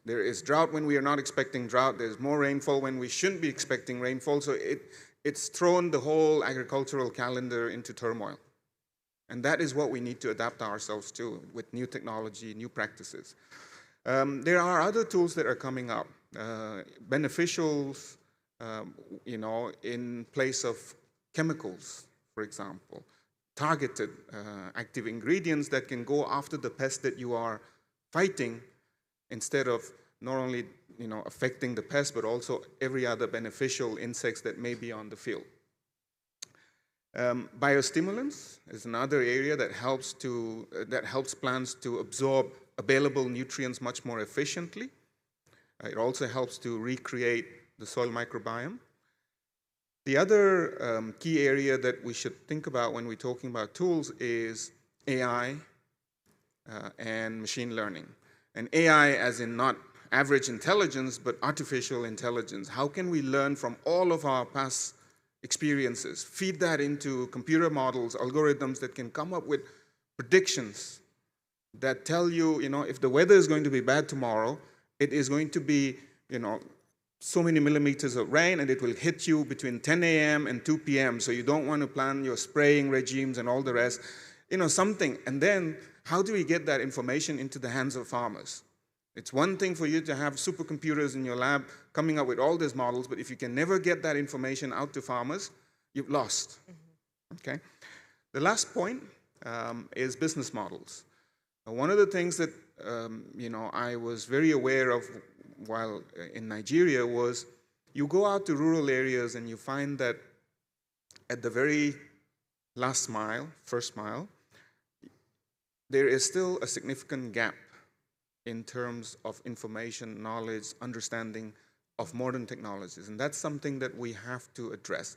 There is drought when we are not expecting drought. There's more rainfall when we shouldn't be expecting rainfall. So it's thrown the whole agricultural calendar into turmoil. And that is what we need to adapt ourselves to with new technology, new practices. There are other tools that are coming up. Beneficials, in place of chemicals, for example. Targeted active ingredients that can go after the pest that you are fighting instead of not only affecting the pest but also every other beneficial insects that may be on the field. Biostimulants is another area that helps plants to absorb available nutrients much more efficiently. It also helps to recreate the soil microbiome. The other key area that we should think about when we're talking about tools is AI and machine learning. And AI as in not average intelligence, but artificial intelligence. How can we learn from all of our past experiences, feed that into computer models, algorithms that can come up with predictions that tell you, if the weather is going to be bad tomorrow, it is going to be, so many millimeters of rain, and it will hit you between 10 a.m. and 2 p.m. So you don't want to plan your spraying regimes and all the rest, something. And then how do we get that information into the hands of farmers? It's one thing for you to have supercomputers in your lab coming up with all these models, but if you can never get that information out to farmers, you've lost. Okay. The last point is business models. One of the things that I was very aware of while in Nigeria was you go out to rural areas and you find that at the very last mile, first mile, there is still a significant gap in terms of information, knowledge, understanding of modern technologies. And that's something that we have to address.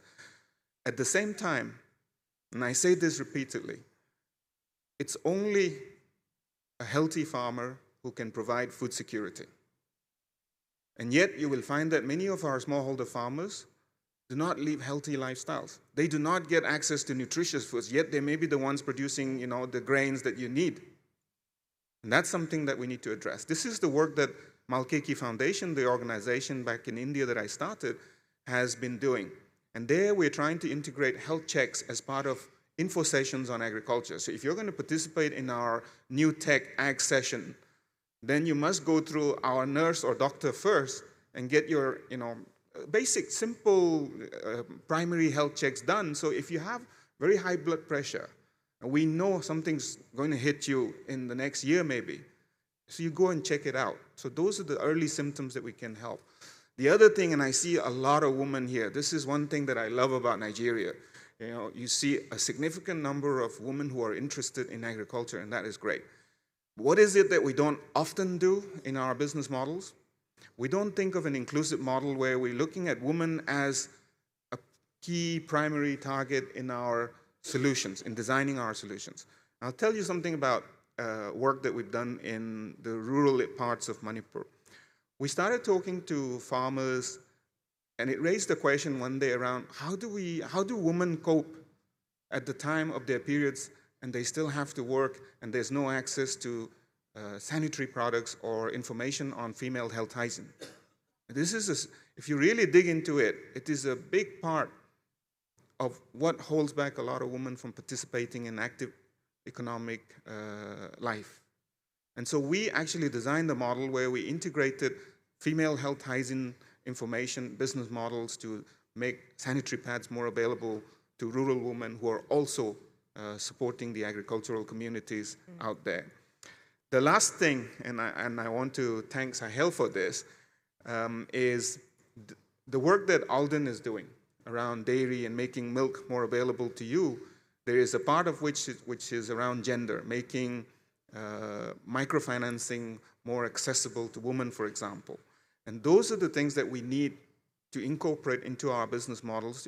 At the same time, and I say this repeatedly, it's only a healthy farmer who can provide food security. And yet you will find that many of our smallholder farmers do not live healthy lifestyles. They do not get access to nutritious foods, yet they may be the ones producing, the grains that you need. And that's something that we need to address. This is the work that Malkeki Foundation, the organization back in India that I started, has been doing. And there we're trying to integrate health checks as part of info sessions on agriculture. So if you're going to participate in our new tech ag session, then you must go through our nurse or doctor first and get your, basic, simple primary health checks done. So if you have very high blood pressure, and we know something's going to hit you in the next year maybe, so you go and check it out. So those are the early symptoms that we can help. The other thing, and I see a lot of women here, this is one thing that I love about Nigeria. You see a significant number of women who are interested in agriculture, and that is great. What is it that we don't often do in our business models? We don't think of an inclusive model where we're looking at women as a key primary target in our solutions, in designing our solutions. I'll tell you something about work that we've done in the rural parts of Manipur. We started talking to farmers, and it raised the question one day around how do women cope at the time of their periods and they still have to work and there's no access to sanitary products or information on female health hygiene. If you really dig into it, it is a big part of what holds back a lot of women from participating in active economic life. And so we actually designed a model where we integrated female health hygiene information, business models to make sanitary pads more available to rural women who are also supporting the agricultural communities out there. The last thing, and I want to thank Sahel for this, is the work that Alden is doing around dairy and making milk more available to you. There is a part of which is around gender, making microfinancing more accessible to women, for example. And those are the things that we need to incorporate into our business models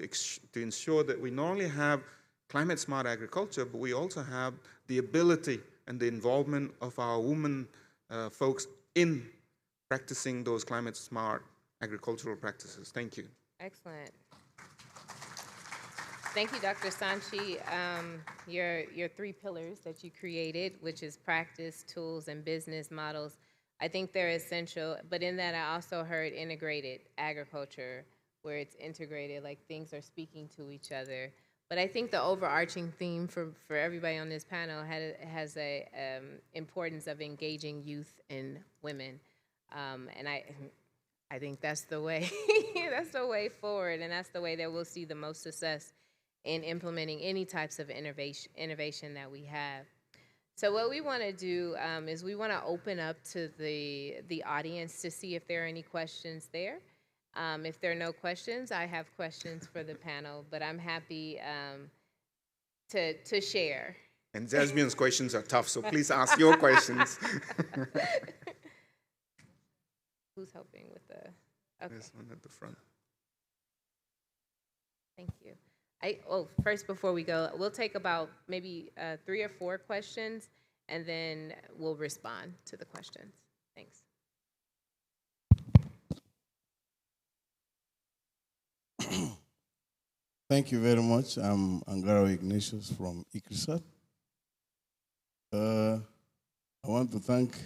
to ensure that we not only have climate smart agriculture, but we also have the ability and the involvement of our women folks in practicing those climate smart agricultural practices. Thank you. Excellent. Thank you, Dr. Sanchi. Your 3 pillars that you created, which is practice, tools, and business models, I think they're essential. But in that, I also heard integrated agriculture, where it's integrated, like things are speaking to each other. But I think the overarching theme for everybody on this panel has a importance of engaging youth and women, and I think that's the way that's the way forward, and that's the way that we'll see the most success in implementing any types of innovation that we have. So what we want to do is we want to open up to the audience to see if there are any questions there. If there are no questions, I have questions for the panel, but I'm happy to share. And Jasmine's questions are tough, so please ask your questions. Who's helping with the? Okay. There's one at the front. Thank you. First, before we go, we'll take about maybe 3 or 4 questions, and then we'll respond to the questions. Thanks. Thank you very much. I'm Angaro Ignatius from ICRISAT. I want to thank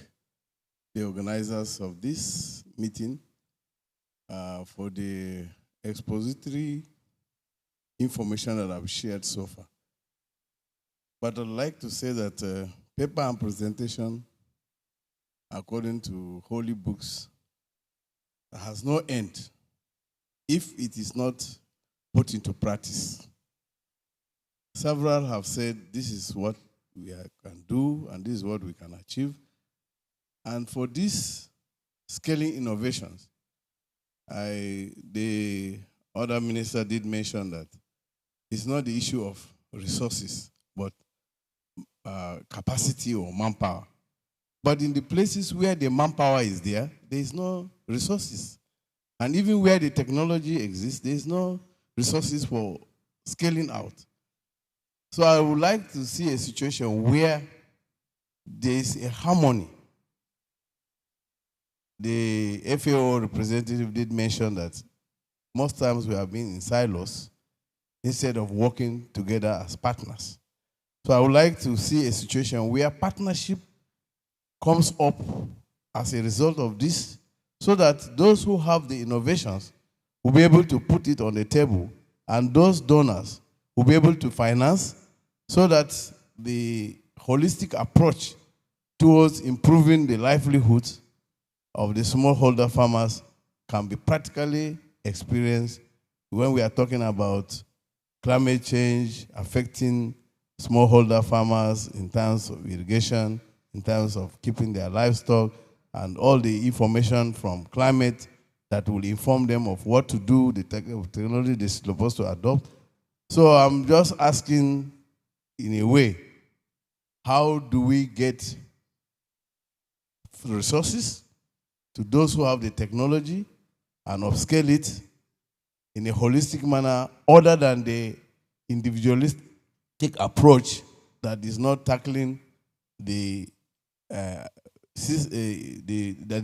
the organizers of this meeting for the expository information that I've shared so far. But I'd like to say that paper and presentation, according to holy books, has no end if it is not put into practice. Several have said this is what we can do and this is what we can achieve. And for these scaling innovations, the other minister did mention that it's not the issue of resources, but capacity or manpower. But in the places where the manpower is there is no resources. And even where the technology exists, there is no resources for scaling out. So I would like to see a situation where there is a harmony. The FAO representative did mention that most times we have been in silos instead of working together as partners. So I would like to see a situation where partnership comes up as a result of this, so that those who have the innovations will be able to put it on the table, and those donors will be able to finance, so that the holistic approach towards improving the livelihoods of the smallholder farmers can be practically experienced when we are talking about climate change affecting smallholder farmers in terms of irrigation, in terms of keeping their livestock, and all the information from climate that will inform them of what to do, the technology they're supposed to adopt. So I'm just asking, in a way, how do we get resources to those who have the technology and upscale it in a holistic manner other than the individualistic approach that is not tackling that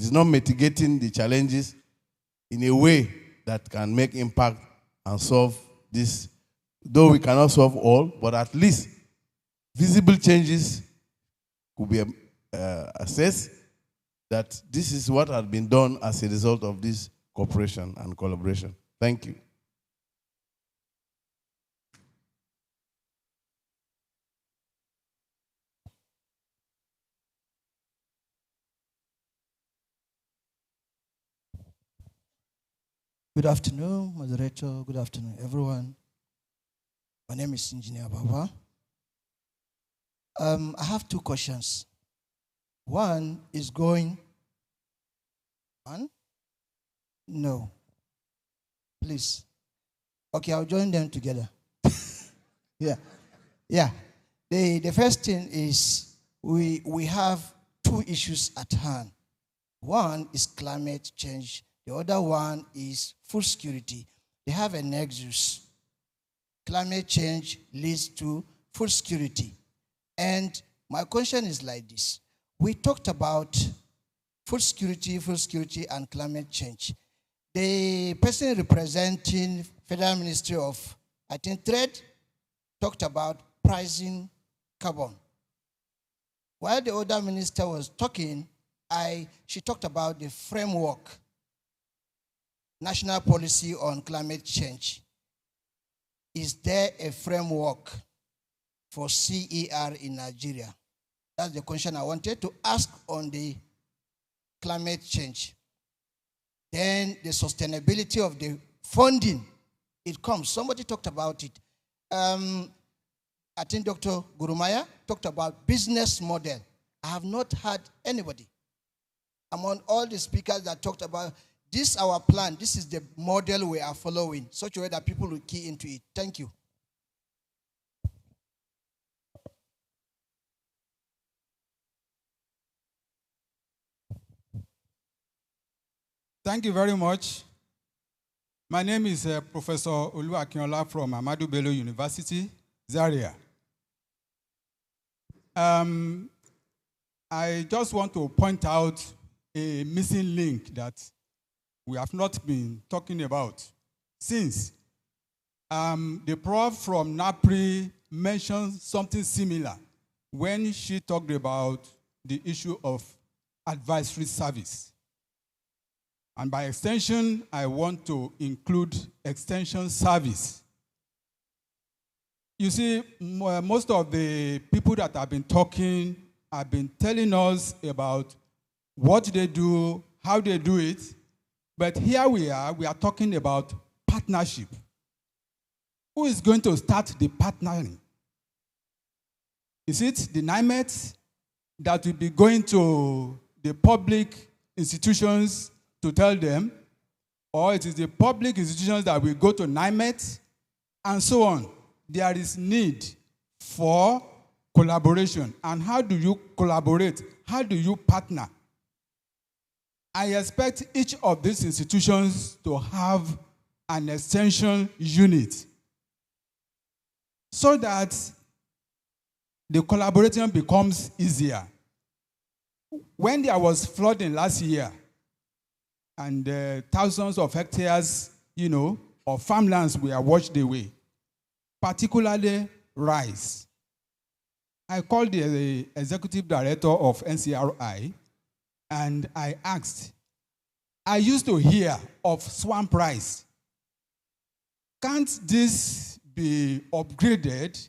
is not mitigating the challenges in a way that can make impact and solve this. Though we cannot solve all, but at least visible changes could be assessed, that this is what has been done as a result of this cooperation and collaboration. Thank you. Good afternoon, moderator. Good afternoon, everyone. My name is Engineer Baba. I have 2 questions. One is going on. No. Please. Okay, I'll join them together. Yeah. The first thing is we have 2 issues at hand. One is climate change. The other one is food security. They have a nexus. Climate change leads to food security. And my question is like this. We talked about food security, and climate change. The person representing Federal Ministry of, I think, Trade talked about pricing carbon. While the other minister was talking, she talked about the framework, national policy on climate change. Is there a framework for CER in Nigeria? That's the question I wanted to ask on the climate change. Then the sustainability of the funding, it comes. Somebody talked about it. I think Dr. Gurumaya talked about business model. I have not heard anybody among all the speakers that talked about this our plan, this is the model we are following, such a way that people will key into it. Thank you. Thank you very much. My name is Professor Olu Akinola from Ahmadu Bello University, Zaria. I just want to point out a missing link that we have not been talking about since. The prof from NAPRI mentioned something similar when she talked about the issue of advisory service. And by extension, I want to include extension service. You see, most of the people that have been talking have been telling us about what they do, how they do it, but here we are talking about partnership. Who is going to start the partnering? Is it the NIMET that will be going to the public institutions to tell them, or it is the public institutions that will go to NIMET, and so on? There is need for collaboration. And how do you collaborate? How do you partner? I expect each of these institutions to have an extension unit so that the collaboration becomes easier. When there was flooding last year and thousands of hectares, of farmlands were washed away, particularly rice, I called the executive director of NCRI and I asked, I used to hear of swamp rice. Can't this be upgraded,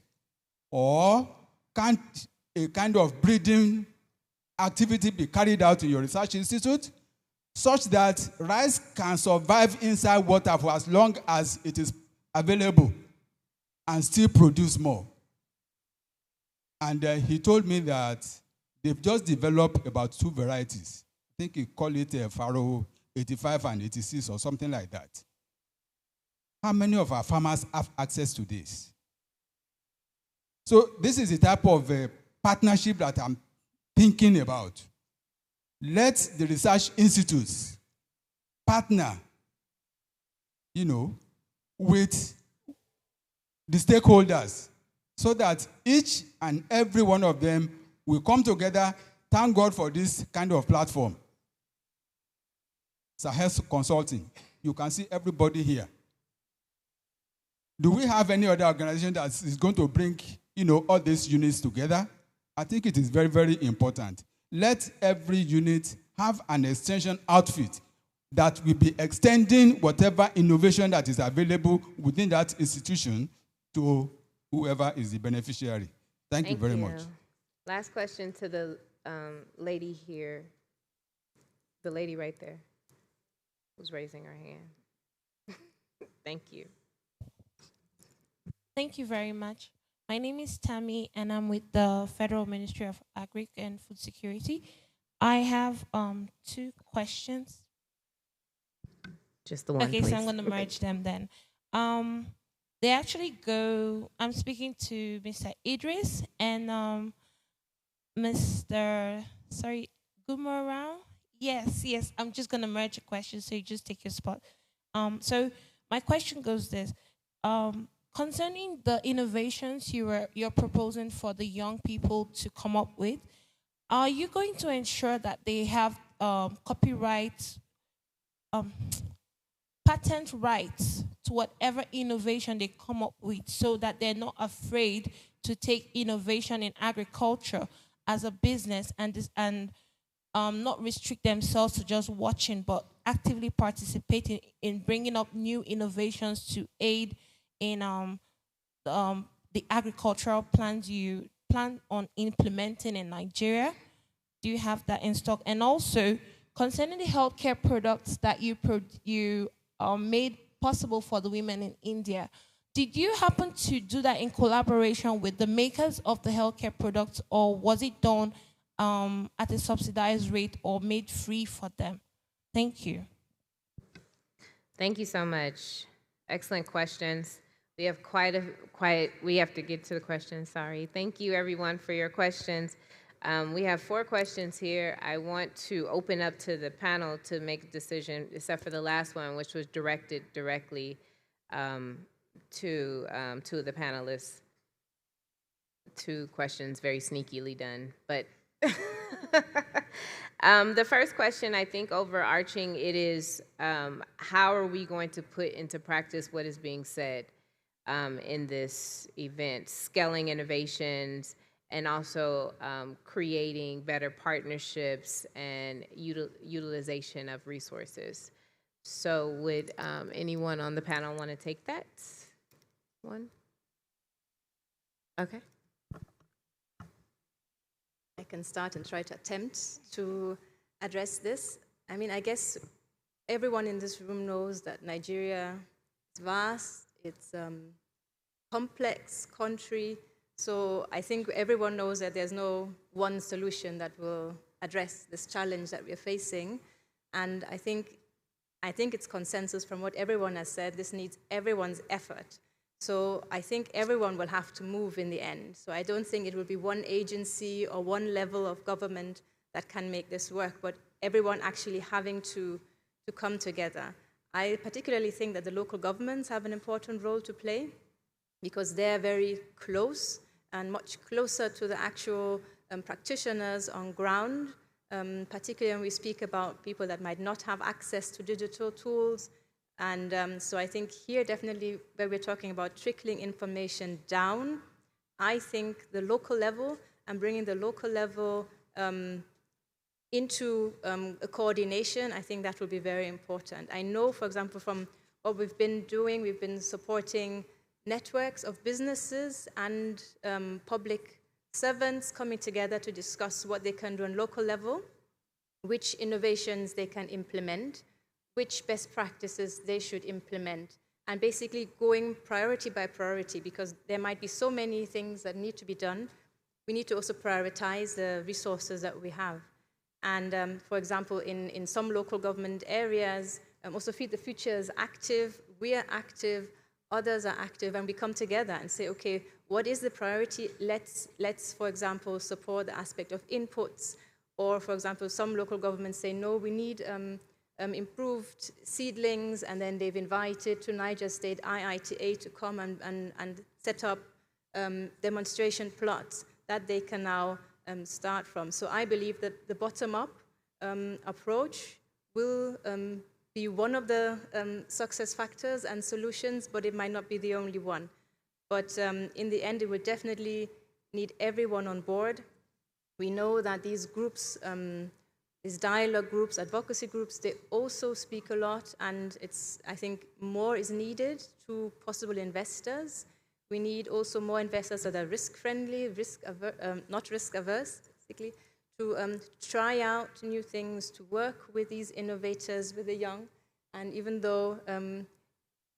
or can't a kind of breeding activity be carried out in your research institute such that rice can survive inside water for as long as it is available and still produce more? And he told me that they've just developed about 2 varieties. I think he called it Faro 85 and 86 or something like that. How many of our farmers have access to this? So this is the type of partnership that I'm thinking about. Let the research institutes partner, with the stakeholders so that each and every one of them will come together. Thank God for this kind of platform. Sahel Consulting. You can see everybody here. Do we have any other organization that is going to bring, all these units together? I think it is very, very important. Let every unit have an extension outfit that will be extending whatever innovation that is available within that institution to whoever is the beneficiary. Thank you very much. Last question to the lady here. The lady right there who's raising her hand. Thank you. Thank you very much. My name is Tammy, and I'm with the Federal Ministry of Agric and Food Security. I have 2 questions. Just the one, okay, please. So I'm going to merge them then. They actually go, I'm speaking to Mr. Idris and Mr. Gumorao. Yes. I'm just gonna merge a question, so you just take your spot. So my question goes this: concerning the innovations you're proposing for the young people to come up with, are you going to ensure that they have copyright, um, patent rights to whatever innovation they come up with, so that they're not afraid to take innovation in agriculture as a business and not restrict themselves to just watching, but actively participating in bringing up new innovations to aid in the agricultural plans you plan on implementing in Nigeria? Do you have that in stock? And also, concerning the healthcare products that you made possible for the women in India, did you happen to do that in collaboration with the makers of the healthcare products, or was it done at a subsidized rate or made free for them? Thank you. Thank you so much. Excellent questions. We have we have to get to the questions, sorry. Thank you everyone for your questions. We have 4 questions here. I want to open up to the panel to make a decision, except for the last one, which was directed directly to the panelists. 2 questions, very sneakily done, but the first question, I think overarching, it is how are we going to put into practice what is being said in this event, scaling innovations, and also creating better partnerships and utilization of resources. So would anyone on the panel want to take that one? Okay. I can start and try to attempt to address this. I mean, I guess everyone in this room knows that Nigeria is vast, it's a complex country, so I think everyone knows that there's no one solution that will address this challenge that we're facing. And I think it's consensus from what everyone has said. This needs everyone's effort. So I think everyone will have to move in the end. So I don't think it will be one agency or one level of government that can make this work, but everyone actually having to come together. I particularly think that the local governments have an important role to play because they're very close and much closer to the actual practitioners on ground, particularly when we speak about people that might not have access to digital tools. And so I think here definitely where we're talking about trickling information down, I think the local level and bringing the local level into a coordination, I think that will be very important. I know, for example, from what we've been doing, we've been supporting networks of businesses and public servants coming together to discuss what they can do on local level, which innovations they can implement, which best practices they should implement, and basically going priority by priority, because there might be so many things that need to be done. We need to also prioritize the resources that we have. And for example, in some local government areas, also Feed the Future is active, we are active, others are active, and we come together and say, okay, what is the priority? Let's, for example, support the aspect of inputs, or for example, some local governments say, no, we need improved seedlings, and then they've invited to Niger State IITA to come and set up demonstration plots that they can now start from. So I believe that the bottom-up approach will be one of the success factors and solutions, but it might not be the only one. But in the end, it will definitely need everyone on board. We know that these groups, these dialogue groups, advocacy groups, they also speak a lot, and I think more is needed to possible investors. We need also more investors that are risk-friendly, not risk-averse, basically, to try out new things, to work with these innovators, with the young. And even though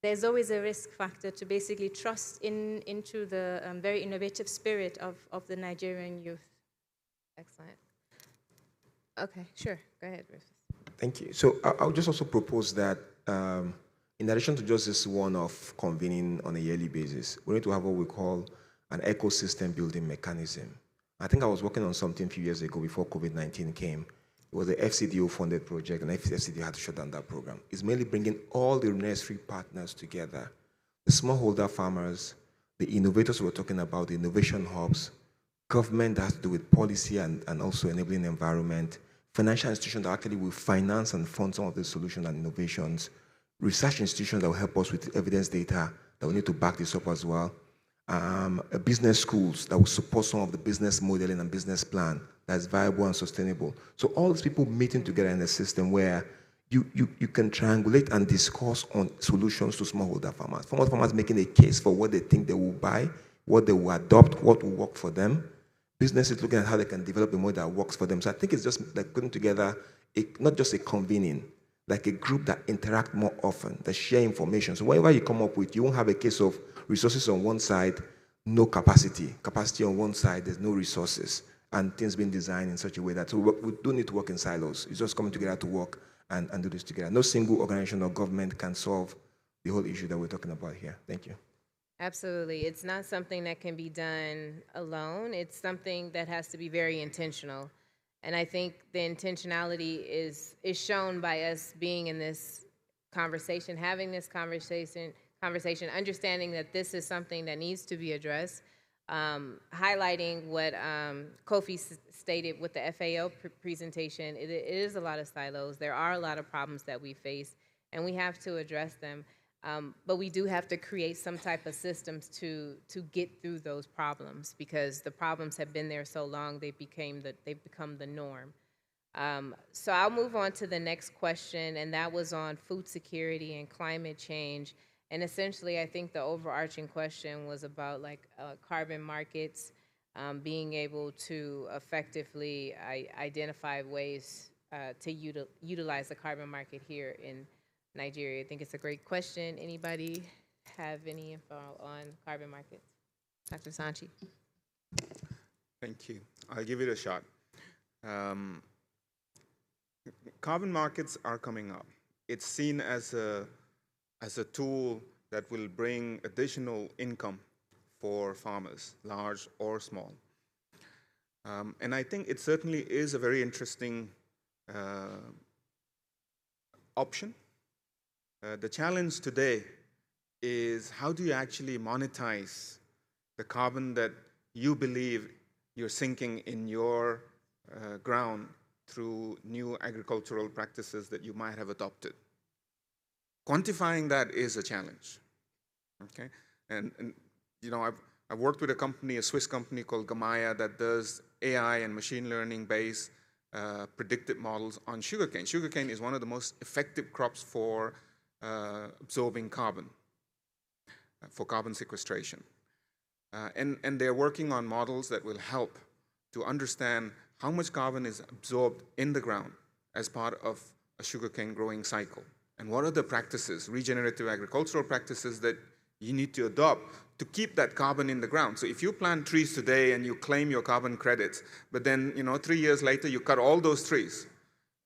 there's always a risk factor, to basically trust into the very innovative spirit of the Nigerian youth. Excellent. Okay, sure. Go ahead, Rufus. Thank you. So I'll just also propose that in addition to just this one of convening on a yearly basis, we need to have what we call an ecosystem building mechanism. I think I was working on something a few years ago before COVID-19 came, It was a FCDO-funded project, and FCDO had to shut down that program. It's mainly bringing all the necessary partners together, the smallholder farmers, the innovators we're talking about, the innovation hubs, government that has to do with policy and also enabling environment, financial institutions that actually will finance and fund some of the solutions and innovations, research institutions that will help us with evidence data that we need to back this up as well, business schools that will support some of the business modeling and business plan that's viable and sustainable. So all these people meeting together in a system where you can triangulate and discuss on solutions to smallholder farmers. Farmers making a case for what they think they will buy, what they will adopt, what will work for them. Businesses looking at how they can develop a model that works for them. So I think it's just like putting together, not just a convening, like a group that interact more often, that share information. So whatever you come up with, you won't have a case of resources on one side, no capacity. Capacity on one side, there's no resources. And things being designed in such a way that we don't need to work in silos. It's just coming together to work and do this together. No single organization or government can solve the whole issue that we're talking about here. Thank you. Absolutely. It's not something that can be done alone. It's something that has to be very intentional. And I think the intentionality is shown by us being in this conversation, having this conversation, understanding that this is something that needs to be addressed, highlighting what Kofi stated with the FAO presentation. It is a lot of silos. There are a lot of problems that we face, and we have to address them. But we do have to create some type of systems to get through those problems, because the problems have been there so long they've become the norm. So I'll move on to the next question, and that was on food security and climate change. And essentially, I think the overarching question was about carbon markets, being able to effectively identify ways to utilize the carbon market here in Nigeria. I think it's a great question. Anybody have any info on carbon markets? Dr. Sanchi. Thank you. I'll give it a shot. Carbon markets are coming up. It's seen as a tool that will bring additional income for farmers, large or small. And I think it certainly is a very interesting option. The challenge today is, how do you actually monetize the carbon that you believe you're sinking in your ground through new agricultural practices that you might have adopted? Quantifying that is a challenge, okay? And you know, I've worked with a Swiss company called Gamaya that does AI and machine learning based predictive models on sugarcane. Sugarcane is one of the most effective crops for absorbing carbon, for carbon sequestration. And they're working on models that will help to understand how much carbon is absorbed in the ground as part of a sugarcane growing cycle. And what are the practices, regenerative agricultural practices, that you need to adopt to keep that carbon in the ground? So if you plant trees today and you claim your carbon credits, but then 3 years later you cut all those trees,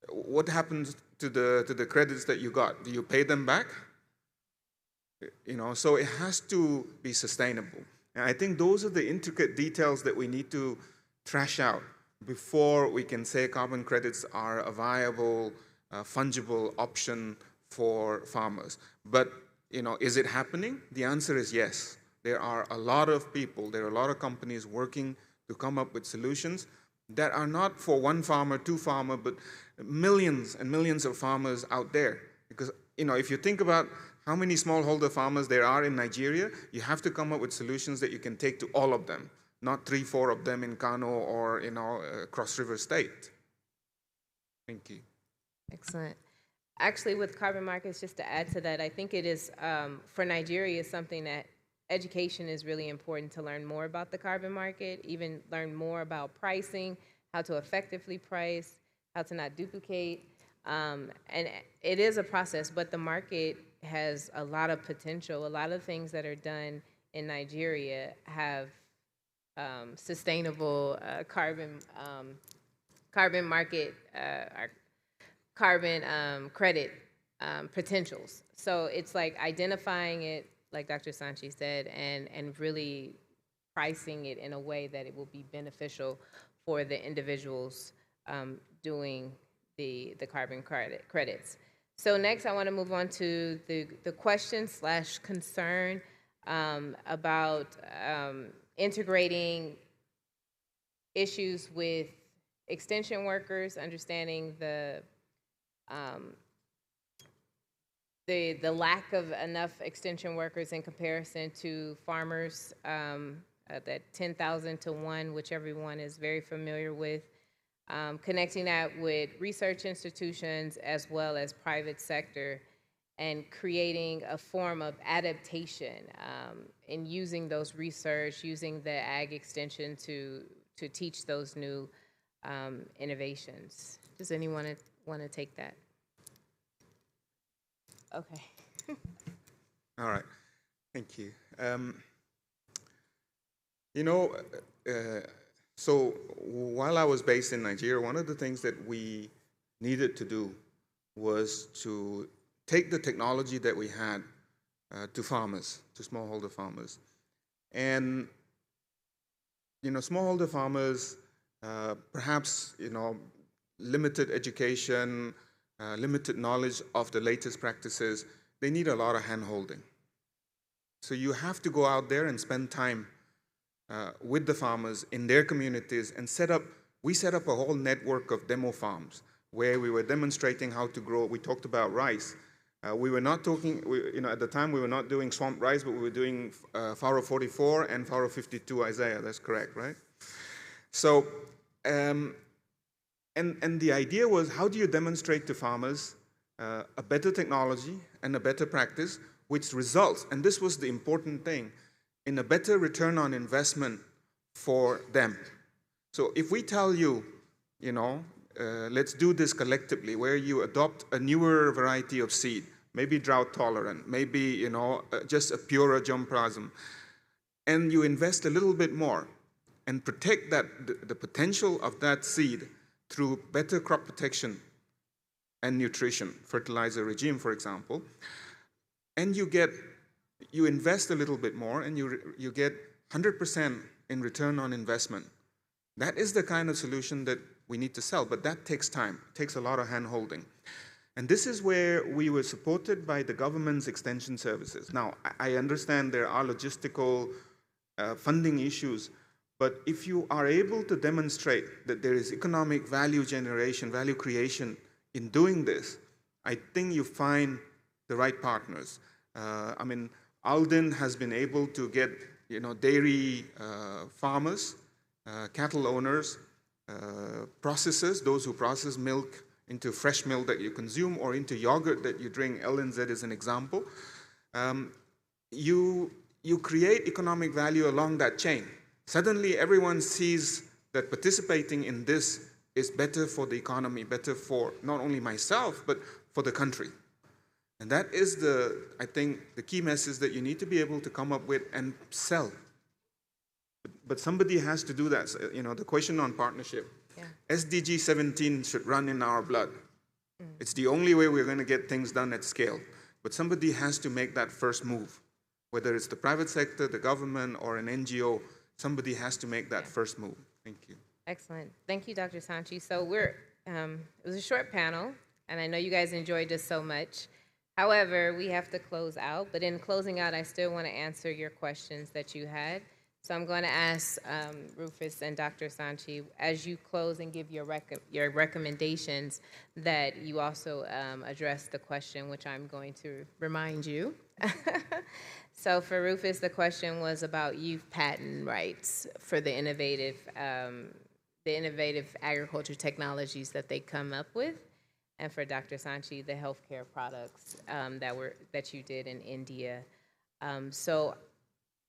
what happens to the credits that you got? Do you pay them back? So it has to be sustainable. And I think those are the intricate details that we need to thrash out before we can say carbon credits are a viable, fungible option for farmers. But, is it happening? The answer is yes. There are a lot of people, there are a lot of companies working to come up with solutions that are not for one farmer, two farmer, but millions and millions of farmers out there. Because, if you think about how many smallholder farmers there are in Nigeria, you have to come up with solutions that you can take to all of them, not 3, 4 of them in Kano or, Cross River State. Thank you. Excellent. Actually, with carbon markets, just to add to that, I think it is, for Nigeria, is something that education is really important, to learn more about the carbon market, even learn more about pricing, how to effectively price, how to not duplicate. And it is a process, but the market has a lot of potential. A lot of things that are done in Nigeria have sustainable carbon market, carbon credit potentials. So it's like identifying it, like Dr. Sanchi said, and really pricing it in a way that it will be beneficial for the individuals doing the carbon credits. So next, I want to move on to the question/concern about integrating issues with extension workers, understanding the lack of enough extension workers in comparison to farmers, that 10,000 to 1, which everyone is very familiar with. Connecting that with research institutions as well as private sector, and creating a form of adaptation in using those research, using the ag extension to teach those new innovations. Does anyone want to take that? Okay. All right. Thank you. You know, so while I was based in Nigeria, one of the things that we needed to do was to take the technology that we had to farmers, to smallholder farmers. And, you know, smallholder farmers, perhaps, you know, limited education, limited knowledge of the latest practices, they need a lot of hand-holding. So you have to go out there and spend time with the farmers in their communities and we set up a whole network of demo farms where we were demonstrating how to grow. We talked about rice. We were not talking, you know, at the time we were not doing swamp rice, but we were doing Faro 44 and Faro 52 Isaiah, that's correct, right? So, and the idea was, how do you demonstrate to farmers a better technology and a better practice, which results, and this was the important thing, in a better return on investment for them. So if we tell you, you know, let's do this collectively, where you adopt a newer variety of seed, maybe drought tolerant, maybe, you know, just a purer germplasm, and you invest a little bit more and protect the potential of that seed through better crop protection and nutrition, fertilizer regime, for example, and you invest a little bit more and you get 100% in return on investment. That is the kind of solution that we need to sell, but that takes time. It takes a lot of hand-holding. And this is where we were supported by the government's extension services. Now, I understand there are logistical funding issues, but if you are able to demonstrate that there is economic value generation, value creation in doing this, I think you find the right partners. I mean, Alden has been able to get, you know, dairy farmers, cattle owners, processors, those who process milk into fresh milk that you consume or into yogurt that you drink. LNZ is an example. You create economic value along that chain. Suddenly, everyone sees that participating in this is better for the economy, better for not only myself, but for the country. And that is I think, the key message that you need to be able to come up with and sell. But somebody has to do that. So, you know, the question on partnership. Yeah. SDG 17 should run in our blood. It's the only way we're going to get things done at scale. But somebody has to make that first move. Whether it's the private sector, the government, or an NGO, somebody has to make that first move. Thank you. Excellent. Thank you, Dr. Sanchi. So it was a short panel, and I know you guys enjoyed this so much. However, we have to close out. But in closing out, I still want to answer your questions that you had. So I'm going to ask Rufus and Dr. Sanchi, as you close and give your recommendations, that you also address the question, which I'm going to remind you. So for Rufus, the question was about youth patent rights for the innovative agriculture technologies that they come up with. And for Dr. Sanchi, the healthcare products that you did in India. So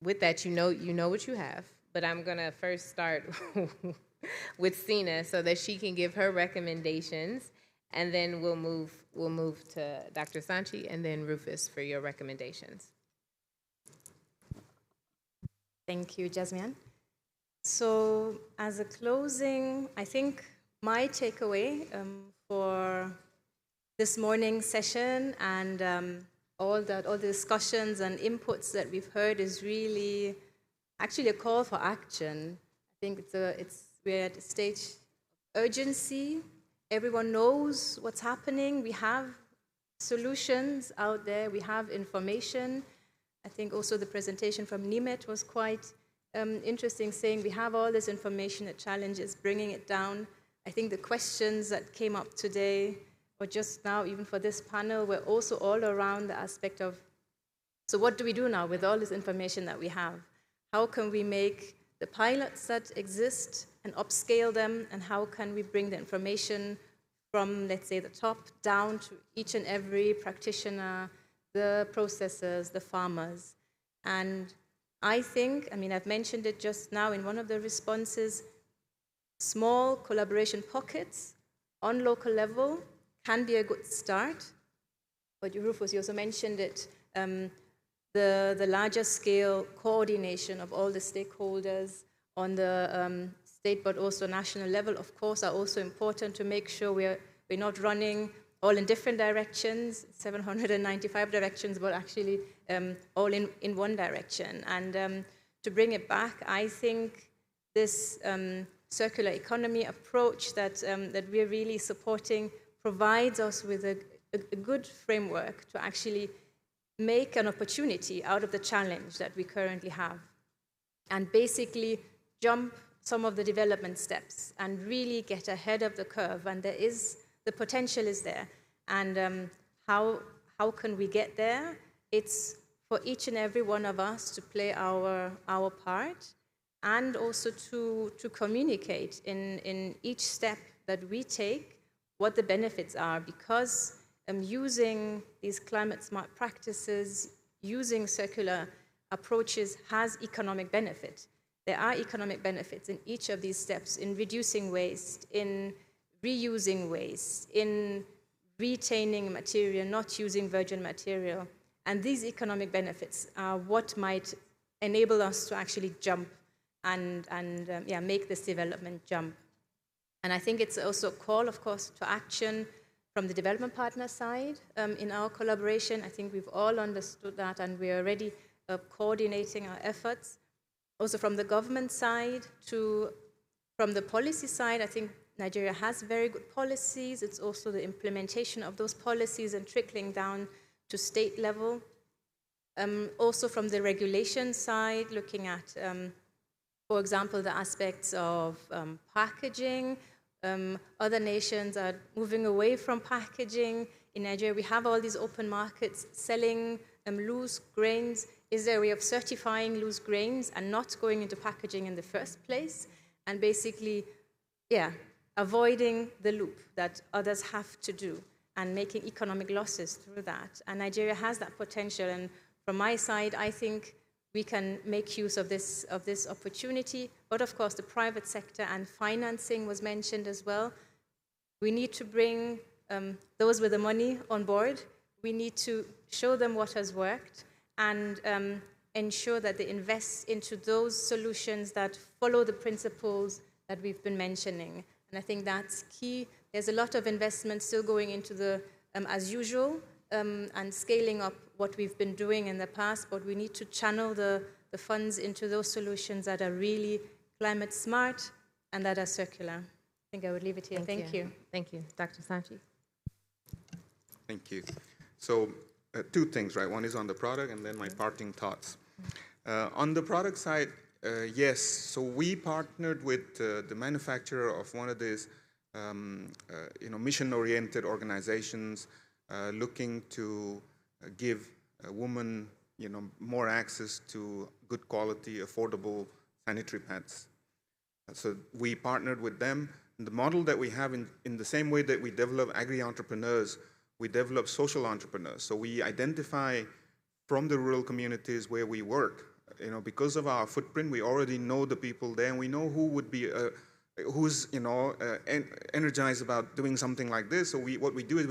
with that, you know what you have. But I'm gonna first start with Sina so that she can give her recommendations, and then we'll move to Dr. Sanchi and then Rufus for your recommendations. Thank you, Jasmine. So as a closing, I think my takeaway for this morning's session and all the discussions and inputs that we've heard is really actually a call for action. I think we're at a stage of urgency everyone knows what's happening. We have solutions out there. We have information. I think also the presentation from Nimet was quite interesting, saying we have all this information, the challenges, bringing it down. I think the questions that came up today, or just now, even for this panel, were also all around the aspect of, so what do we do now with all this information that we have? How can we make the pilots that exist and upscale them, and how can we bring the information from, let's say, the top down to each and every practitioner, the processors, the farmers? And I think, I mean, I've mentioned it just now in one of the responses, small collaboration pockets on local level can be a good start. But Rufus, you also mentioned it, the larger scale coordination of all the stakeholders on the state but also national level, of course, are also important to make sure we're not running all in different directions, 795 directions, but actually all in one direction. And to bring it back, I think this circular economy approach that we're really supporting provides us with a good framework to actually make an opportunity out of the challenge that we currently have, and basically jump some of the development steps and really get ahead of the curve. And the potential is there. And how can we get there? It's for each and every one of us to play our part, and also to communicate in each step that we take what the benefits are, because using these climate smart practices, using circular approaches has economic benefit. There are economic benefits in each of these steps, in reducing waste, in reusing waste, in retaining material, not using virgin material. And these economic benefits are what might enable us to actually jump and make this development jump. And I think it's also a call, of course, to action from the development partner side. In our collaboration, I think we've all understood that, and we're already coordinating our efforts. Also from the government side from the policy side, I think Nigeria has very good policies. It's also the implementation of those policies and trickling down to state level. Also from the regulation side, looking at, for example, the aspects of packaging. Other nations are moving away from packaging. In Nigeria, we have all these open markets selling loose grains. Is there a way of certifying loose grains and not going into packaging in the first place? And basically, avoiding the loop that others have to do and making economic losses through that. And Nigeria has that potential. And from my side, I think we can make use of this opportunity. But of course, the private sector and financing was mentioned as well. We need to bring those with the money on board. We need to show them what has worked and ensure that they invest into those solutions that follow the principles that we've been mentioning. And I think that's key. There's a lot of investment still going into the as usual and scaling up what we've been doing in the past, but we need to channel the funds into those solutions that are really climate smart and that are circular. I think I would leave it here. Thank you. Thank you. Dr. Sanchi. Thank you. So two things, right? One is on the product and then my parting thoughts. On the product side, yes, so we partnered with the manufacturer of one of these mission-oriented organizations looking to give women more access to good quality, affordable sanitary pads. So we partnered with them. And the model that we have in the same way that we develop agri-entrepreneurs, we develop social entrepreneurs. So we identify from the rural communities where we work. Because of our footprint, we already know the people there, and we know who would be, who's energized about doing something like this. So what we do is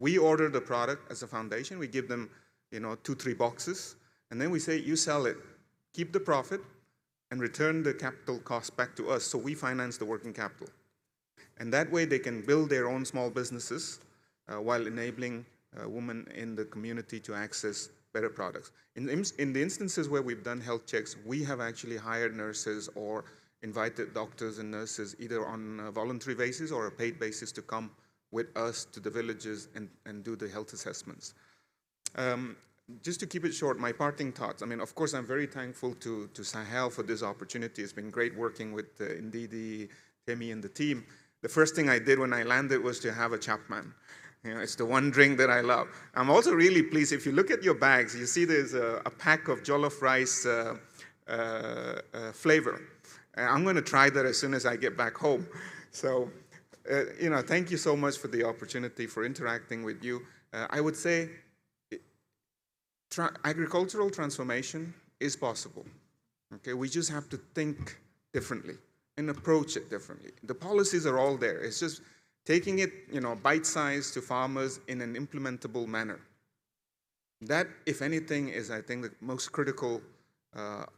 we order the product as a foundation. We give them 2-3 boxes, and then we say, you sell it, keep the profit, and return the capital cost back to us. So we finance the working capital. And that way they can build their own small businesses while enabling women in the community to access better products. In the instances where we've done health checks, we have actually hired nurses or invited doctors and nurses either on a voluntary basis or a paid basis to come with us to the villages and do the health assessments. Just to keep it short, my parting thoughts. I mean, of course, I'm very thankful to Sahel for this opportunity. It's been great working with Ndidi, Temi, and the team. The first thing I did when I landed was to have a Chapman. It's the one drink that I love. I'm also really pleased. If you look at your bags, you see there's a pack of jollof rice flavor. I'm going to try that as soon as I get back home. So, thank you so much for the opportunity, for interacting with you. I would say agricultural transformation is possible. Okay, we just have to think differently and approach it differently. The policies are all there. It's just taking it, bite-sized to farmers in an implementable manner. That, if anything, is, I think, the most critical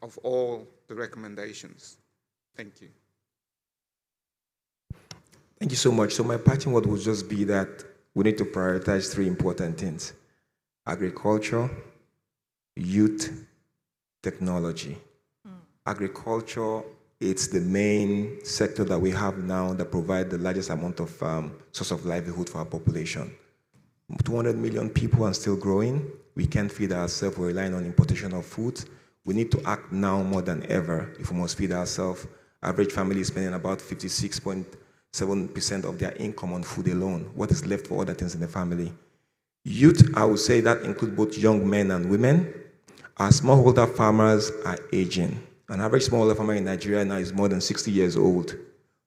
of all the recommendations. Thank you. Thank you so much. So my parting word would just be that we need to prioritize three important things: agriculture, youth, technology. Agriculture, it's the main sector that we have now that provides the largest amount of source of livelihood for our population. 200 million people and still growing. We can't feed ourselves. We're relying on importation of food. We need to act now more than ever if we must feed ourselves. Average family is spending about 56.7% of their income on food alone. What is left for other things in the family? Youth, I would say that includes both young men and women. Our smallholder farmers are aging. An average smallholder farmer in Nigeria now is more than 60 years old.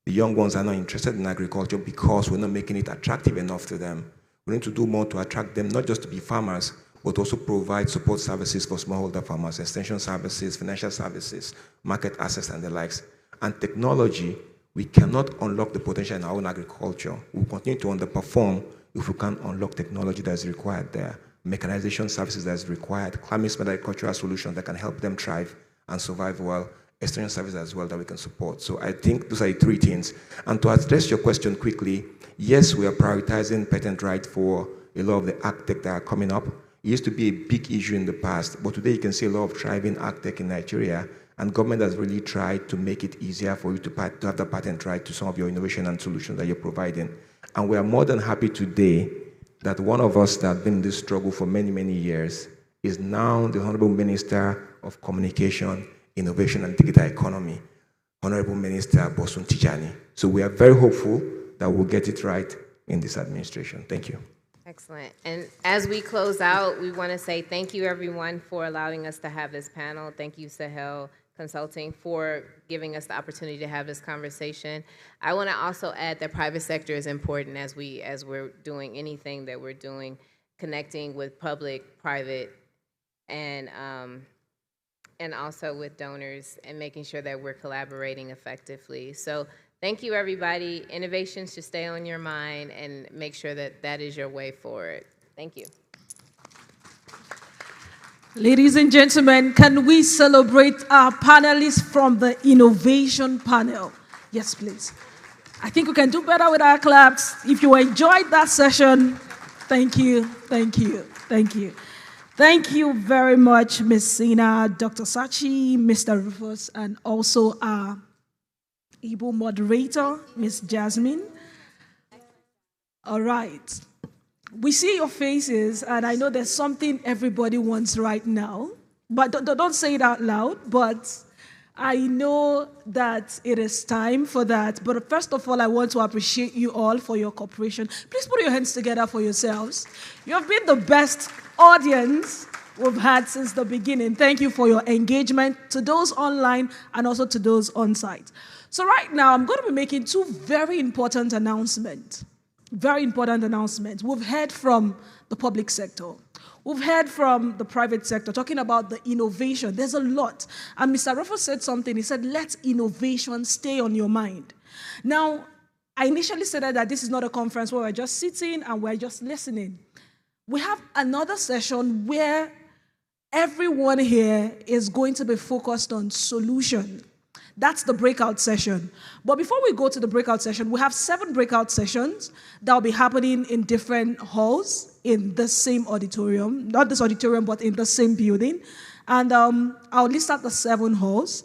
The young ones are not interested in agriculture because we're not making it attractive enough to them. We need to do more to attract them, not just to be farmers, but also provide support services for smallholder farmers, extension services, financial services, market access, and the likes. And technology, we cannot unlock the potential in our own agriculture. We'll continue to underperform if we can't unlock technology that is required there, mechanization services that is required, climate-smart agricultural solutions that can help them thrive and survive well, extension services as well that we can support. So I think those are the three things. And to address your question quickly, yes, we are prioritizing patent rights for a lot of the ag tech that are coming up. It used to be a big issue in the past, but today you can see a lot of thriving ag tech in Nigeria, and government has really tried to make it easier for you to have the patent right to some of your innovation and solutions that you're providing. And we are more than happy today that one of us that has been in this struggle for many, many years is now the Honorable Minister of Communication, Innovation and Digital Economy, Honorable Minister Bosun Tijani. So we are very hopeful that we'll get it right in this administration. Thank you. Excellent. And as we close out, we want to say thank you, everyone, for allowing us to have this panel. Thank you, Sahel Consulting, for giving us the opportunity to have this conversation. I want to also add that private sector is important as we're doing anything that we're doing, connecting with public, private, and also with donors and making sure that we're collaborating effectively. So thank you, everybody. Innovation should stay on your mind, and make sure that that is your way forward. Thank you. Ladies and gentlemen, can we celebrate our panelists from the innovation panel? Yes, please. I think we can do better with our claps. If you enjoyed that session, thank you, thank you, thank you. Thank you very much, Ms. Sina, Dr. Sachi, Mr. Rufus, and also our Igbo moderator, Ms. Jasmine. All right. We see your faces, and I know there's something everybody wants right now, but don't say it out loud, but I know that it is time for that. But first of all, I want to appreciate you all for your cooperation. Please put your hands together for yourselves. You have been the best audience we've had since the beginning. Thank you for your engagement, to those online and also to those on site. So right now, I'm going to be making two very important announcements. Very important announcements. We've heard from the public sector. We've heard from the private sector talking about the innovation. There's a lot. And Mr. Rufus said something. He said, let innovation stay on your mind. Now, I initially said that this is not a conference where we're just sitting and we're just listening. We have another session where everyone here is going to be focused on solution. That's the breakout session. But before we go to the breakout session, we have 7 breakout sessions that will be happening in different halls in the same auditorium. Not this auditorium, but in the same building. And I'll list out the 7 halls.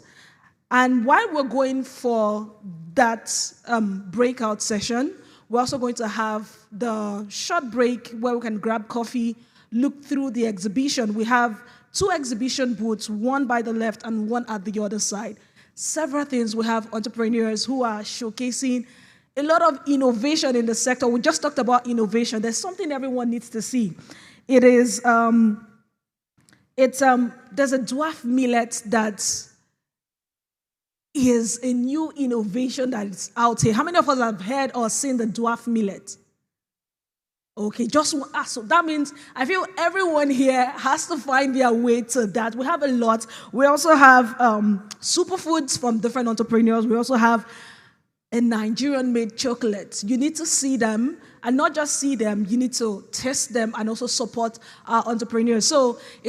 And while we're going for that breakout session, we're also going to have the short break where we can grab coffee, look through the exhibition. We have 2 exhibition booths, one by the left and one at the other side. Several things. We have entrepreneurs who are showcasing a lot of innovation in the sector. We just talked about innovation. There's something everyone needs to see. It is, there's a dwarf millet that is a new innovation that is out here. How many of us have heard or seen the dwarf millet? Okay, so that means I feel everyone here has to find their way to that. We have a lot. We also have superfoods from different entrepreneurs. We also have a Nigerian-made chocolate. You need to see them, and not just see them, you need to test them and also support our entrepreneurs. So it's